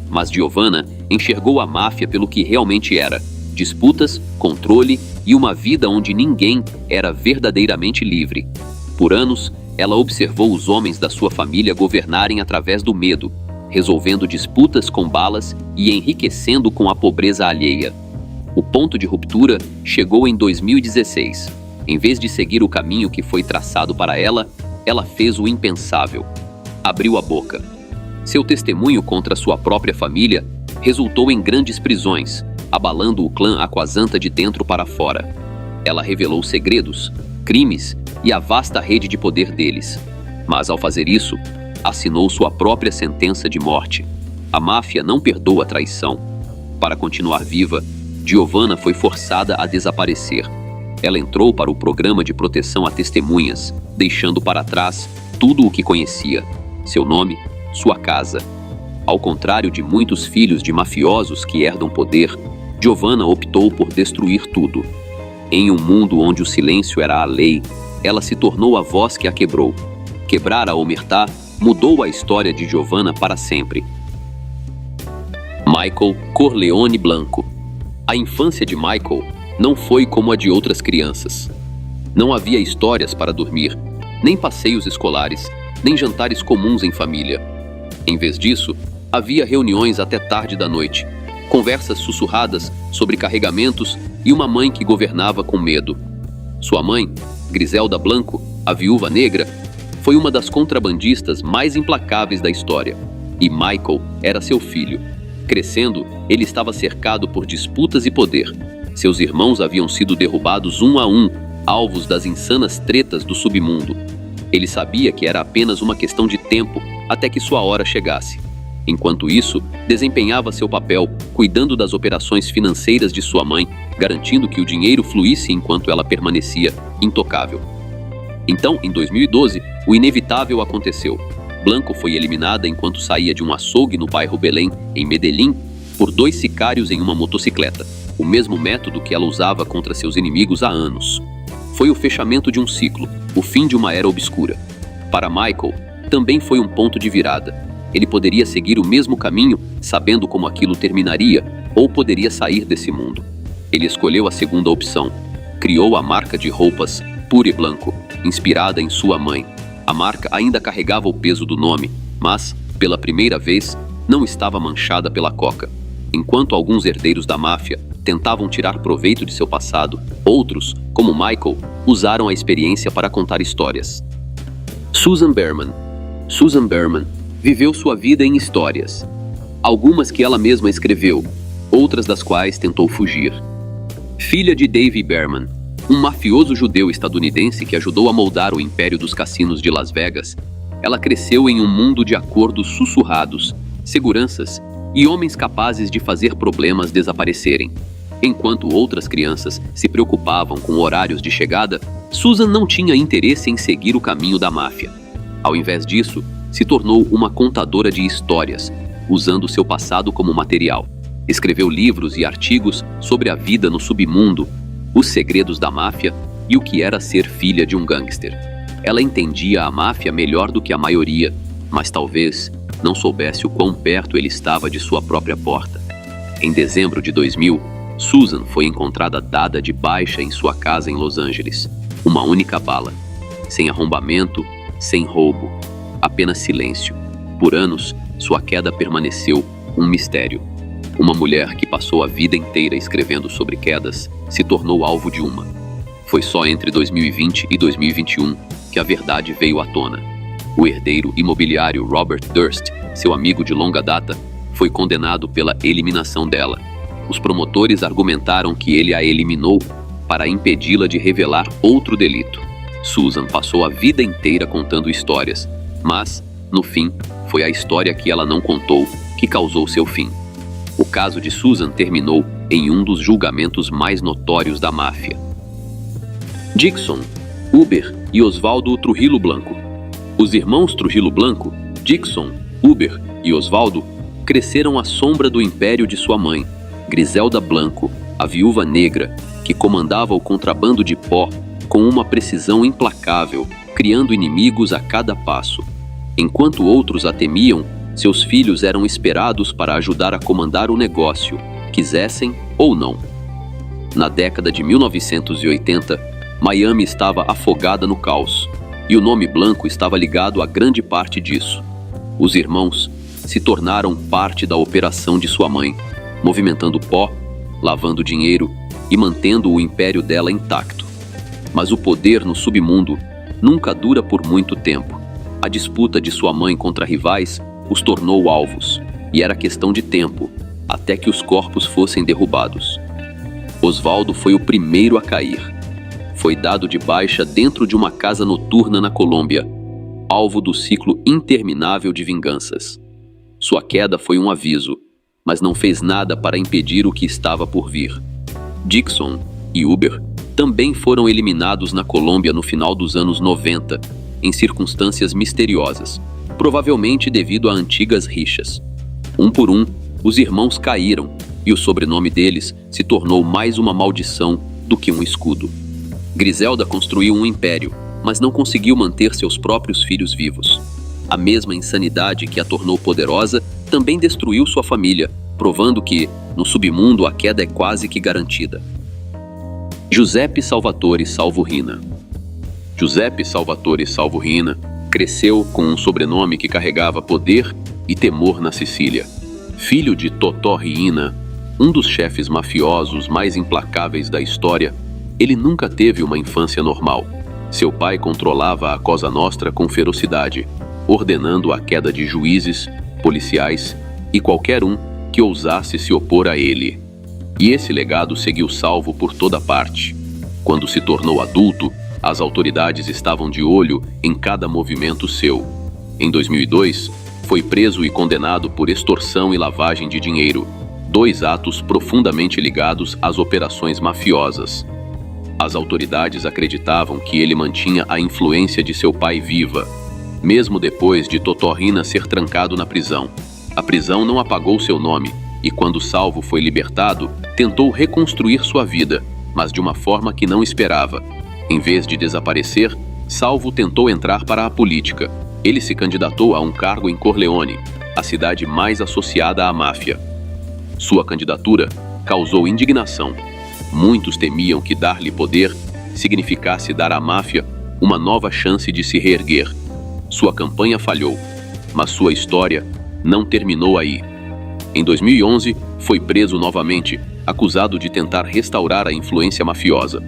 Mas Giovanna enxergou a máfia pelo que realmente era: disputas, controle e uma vida onde ninguém era verdadeiramente livre. Por anos, ela observou os homens da sua família governarem através do medo, resolvendo disputas com balas e enriquecendo com a pobreza alheia. O ponto de ruptura chegou em 2016. Em vez de seguir o caminho que foi traçado para ela, ela fez o impensável. Abriu a boca. Seu testemunho contra sua própria família resultou em grandes prisões, abalando o clã Aquazanta de dentro para fora. Ela revelou segredos, crimes e a vasta rede de poder deles. Mas ao fazer isso, assinou sua própria sentença de morte. A máfia não perdoa a traição. Para continuar viva, Giovanna foi forçada a desaparecer. Ela entrou para o programa de proteção a testemunhas, deixando para trás tudo o que conhecia: seu nome, sua casa. Ao contrário de muitos filhos de mafiosos que herdam poder, Giovanna optou por destruir tudo. Em um mundo onde o silêncio era a lei, ela se tornou a voz que a quebrou. Quebrar a omertà mudou a história de Giovanna para sempre. Michael Corleone Blanco. A infância de Michael não foi como a de outras crianças. Não havia histórias para dormir, nem passeios escolares, nem jantares comuns em família. Em vez disso, havia reuniões até tarde da noite, conversas sussurradas sobre carregamentos e uma mãe que governava com medo. Sua mãe, Griselda Blanco, a viúva negra, foi uma das contrabandistas mais implacáveis da história, e Michael era seu filho. Crescendo, ele estava cercado por disputas e poder. Seus irmãos haviam sido derrubados um a um, alvos das insanas tretas do submundo. Ele sabia que era apenas uma questão de tempo até que sua hora chegasse. Enquanto isso, desempenhava seu papel, cuidando das operações financeiras de sua mãe, garantindo que o dinheiro fluísse enquanto ela permanecia intocável. Então, em 2012, o inevitável aconteceu. Blanco foi eliminada enquanto saía de um açougue no bairro Belém, em Medellín, por 2 sicários em uma motocicleta, o mesmo método que ela usava contra seus inimigos há anos. Foi o fechamento de um ciclo, o fim de uma era obscura. Para Michael, também foi um ponto de virada. Ele poderia seguir o mesmo caminho, sabendo como aquilo terminaria, ou poderia sair desse mundo. Ele escolheu a segunda opção. Criou a marca de roupas Pure Blanco, inspirada em sua mãe. A marca ainda carregava o peso do nome, mas, pela primeira vez, não estava manchada pela coca. Enquanto alguns herdeiros da máfia tentavam tirar proveito de seu passado, outros, como Michael, usaram a experiência para contar histórias. Susan Berman. Susan Berman viveu sua vida em histórias. Algumas que ela mesma escreveu, outras das quais tentou fugir. Filha de Dave Berman, um mafioso judeu estadunidense que ajudou a moldar o império dos cassinos de Las Vegas, ela cresceu em um mundo de acordos sussurrados, seguranças e homens capazes de fazer problemas desaparecerem. Enquanto outras crianças se preocupavam com horários de chegada, Susan não tinha interesse em seguir o caminho da máfia. Ao invés disso, se tornou uma contadora de histórias, usando seu passado como material. Escreveu livros e artigos sobre a vida no submundo, os segredos da máfia e o que era ser filha de um gangster. Ela entendia a máfia melhor do que a maioria, mas talvez não soubesse o quão perto ele estava de sua própria porta. Em dezembro de 2000, Susan foi encontrada dada de baixa em sua casa em Los Angeles. Uma única bala. Sem arrombamento, sem roubo. Apenas silêncio. Por anos, sua queda permaneceu um mistério. Uma mulher que passou a vida inteira escrevendo sobre quedas se tornou alvo de uma. Foi só entre 2020 e 2021 que a verdade veio à tona. O herdeiro imobiliário Robert Durst, seu amigo de longa data, foi condenado pela eliminação dela. Os promotores argumentaram que ele a eliminou para impedi-la de revelar outro delito. Susan passou a vida inteira contando histórias, mas, no fim, foi a história que ela não contou que causou seu fim. O caso de Susan terminou em um dos julgamentos mais notórios da máfia. Dixon, Uber e Osvaldo Trujillo Blanco. Os irmãos Trujillo Blanco, Dixon, Uber e Osvaldo, cresceram à sombra do império de sua mãe, Griselda Blanco, a viúva negra, que comandava o contrabando de pó com uma precisão implacável, criando inimigos a cada passo. Enquanto outros a temiam, Seus filhos eram esperados para ajudar a comandar o negócio, quisessem ou não. Na década de 1980, Miami estava afogada no caos, e o nome Blanco estava ligado a grande parte disso. Os irmãos se tornaram parte da operação de sua mãe, movimentando pó, lavando dinheiro e mantendo o império dela intacto. Mas o poder no submundo nunca dura por muito tempo. A disputa de sua mãe contra rivais os tornou alvos, e era questão de tempo até que os corpos fossem derrubados. Osvaldo foi o primeiro a cair. Foi dado de baixa dentro de uma casa noturna na Colômbia, alvo do ciclo interminável de vinganças. Sua queda foi um aviso, mas não fez nada para impedir o que estava por vir. Dixon e Uber também foram eliminados na Colômbia no final dos anos 90, em circunstâncias misteriosas, provavelmente devido a antigas rixas. Um por um, os irmãos caíram, e o sobrenome deles se tornou mais uma maldição do que um escudo. Griselda construiu um império, mas não conseguiu manter seus próprios filhos vivos. A mesma insanidade que a tornou poderosa também destruiu sua família, provando que, no submundo, a queda é quase que garantida. Giuseppe Salvatore Salvo Rina. Giuseppe Salvatore Salvo Rina cresceu com um sobrenome que carregava poder e temor na Sicília. Filho de Totò Riina, um dos chefes mafiosos mais implacáveis da história, ele nunca teve uma infância normal. Seu pai controlava a Cosa Nostra com ferocidade, ordenando a queda de juízes, policiais e qualquer um que ousasse se opor a ele. E esse legado seguiu Salvo por toda parte. Quando se tornou adulto, as autoridades estavam de olho em cada movimento seu. Em 2002, foi preso e condenado por extorsão e lavagem de dinheiro, 2 atos profundamente ligados às operações mafiosas. As autoridades acreditavam que ele mantinha a influência de seu pai viva, mesmo depois de Totò Rina ser trancado na prisão. A prisão não apagou seu nome, e quando Salvo foi libertado, tentou reconstruir sua vida, mas de uma forma que não esperava. Em vez de desaparecer, Salvo tentou entrar para a política. Ele se candidatou a um cargo em Corleone, a cidade mais associada à máfia. Sua candidatura causou indignação. Muitos temiam que dar-lhe poder significasse dar à máfia uma nova chance de se reerguer. Sua campanha falhou, mas sua história não terminou aí. Em 2011, foi preso novamente, acusado de tentar restaurar a influência mafiosa.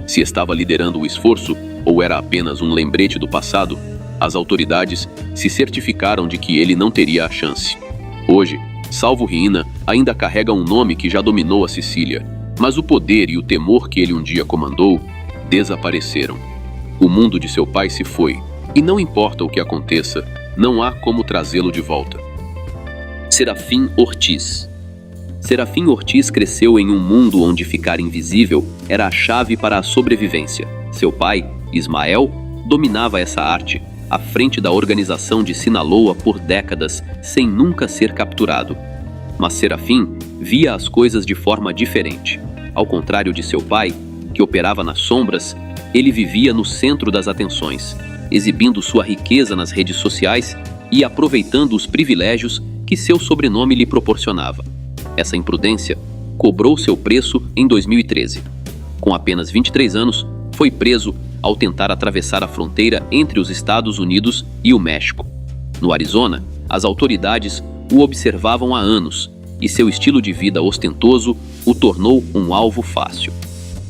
Se estava liderando o esforço ou era apenas um lembrete do passado, as autoridades se certificaram de que ele não teria a chance. Hoje, Salvo Rina ainda carrega um nome que já dominou a Sicília, mas o poder e o temor que ele um dia comandou desapareceram. O mundo de seu pai se foi, e não importa o que aconteça, não há como trazê-lo de volta. Serafim Ortiz. Serafim Ortiz cresceu em um mundo onde ficar invisível era a chave para a sobrevivência. Seu pai, Ismael, dominava essa arte, à frente da organização de Sinaloa por décadas, sem nunca ser capturado. Mas Serafim via as coisas de forma diferente. Ao contrário de seu pai, que operava nas sombras, ele vivia no centro das atenções, exibindo sua riqueza nas redes sociais e aproveitando os privilégios que seu sobrenome lhe proporcionava. Essa imprudência cobrou seu preço em 2013. Com apenas 23 anos, foi preso ao tentar atravessar a fronteira entre os Estados Unidos e o México. No Arizona, as autoridades o observavam há anos e seu estilo de vida ostentoso o tornou um alvo fácil.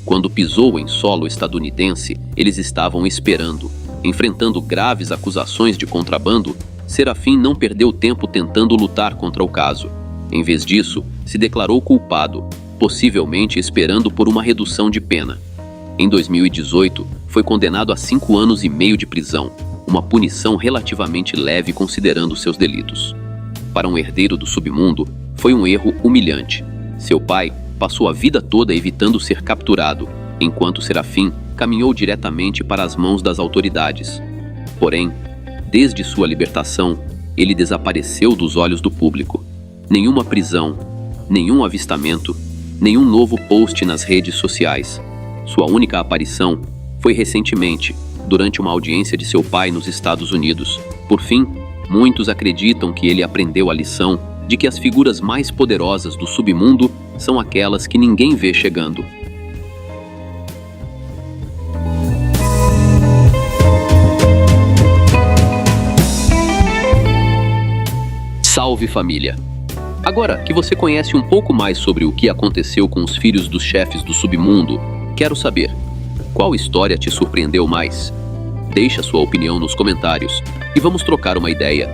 Quando pisou em solo estadunidense, eles estavam esperando. Enfrentando graves acusações de contrabando, Serafim não perdeu tempo tentando lutar contra o caso. Em vez disso, se declarou culpado, possivelmente esperando por uma redução de pena. Em 2018, foi condenado a 5 anos e meio de prisão, uma punição relativamente leve considerando seus delitos. Para um herdeiro do submundo, foi um erro humilhante. Seu pai passou a vida toda evitando ser capturado, enquanto Serafim caminhou diretamente para as mãos das autoridades. Porém, desde sua libertação, ele desapareceu dos olhos do público. Nenhuma prisão, nenhum avistamento, nenhum novo post nas redes sociais. Sua única aparição foi recentemente, durante uma audiência de seu pai nos Estados Unidos. Por fim, Muitos acreditam que ele aprendeu a lição de que as figuras mais poderosas do submundo são aquelas que ninguém vê chegando. Salve família! Agora que você conhece um pouco mais sobre o que aconteceu com os filhos dos chefes do submundo, quero saber, qual história te surpreendeu mais? Deixa sua opinião nos comentários e vamos trocar uma ideia.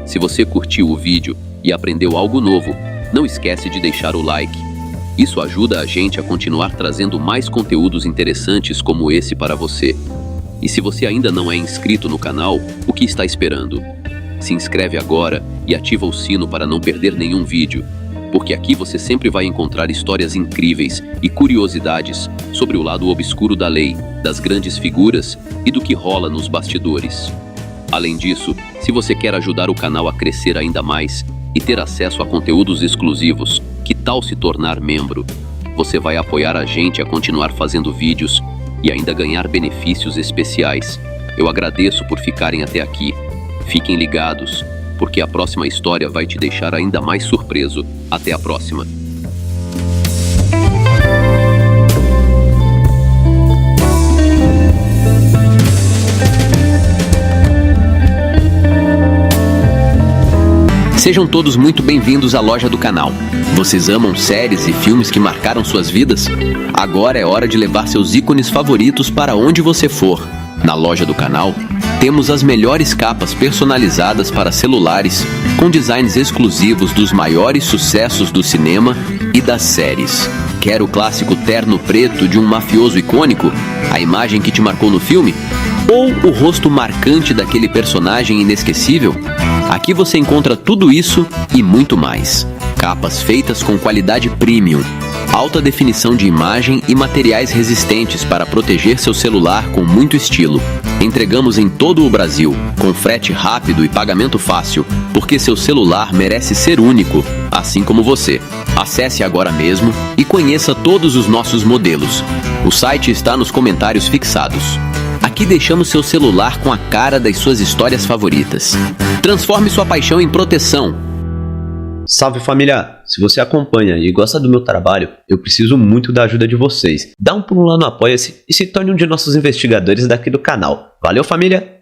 Se você curtiu o vídeo e aprendeu algo novo, não esquece de deixar o like. Isso ajuda a gente a continuar trazendo mais conteúdos interessantes como esse para você. E se você ainda não é inscrito no canal, o que está esperando? Se inscreve agora e ativa o sino para não perder nenhum vídeo, porque aqui você sempre vai encontrar histórias incríveis e curiosidades sobre o lado obscuro da lei, das grandes figuras e do que rola nos bastidores. Além disso, se você quer ajudar o canal a crescer ainda mais e ter acesso a conteúdos exclusivos, que tal se tornar membro? Você vai apoiar a gente a continuar fazendo vídeos e ainda ganhar benefícios especiais. Eu agradeço por ficarem até aqui. Fiquem ligados, porque a próxima história vai te deixar ainda mais surpreso. Até a próxima! Sejam todos muito bem-vindos à loja do canal. Vocês amam séries e filmes que marcaram suas vidas? Agora é hora de levar seus ícones favoritos para onde você for. Na loja do canal, temos as melhores capas personalizadas para celulares, com designs exclusivos dos maiores sucessos do cinema e das séries. Quer o clássico terno preto de um mafioso icônico? A imagem que te marcou no filme? Ou o rosto marcante daquele personagem inesquecível? Aqui você encontra tudo isso e muito mais. Capas feitas com qualidade premium, alta definição de imagem e materiais resistentes para proteger seu celular com muito estilo. Entregamos em todo o Brasil, com frete rápido e pagamento fácil, porque seu celular merece ser único, assim como você. Acesse agora mesmo e conheça todos os nossos modelos. O site está nos comentários fixados. Aqui deixamos seu celular com a cara das suas histórias favoritas. Transforme sua paixão em proteção. Salve família! Se você acompanha e gosta do meu trabalho, eu preciso muito da ajuda de vocês. Dá um pulo lá no Apoia-se e se torne um de nossos investigadores daqui do canal. Valeu família!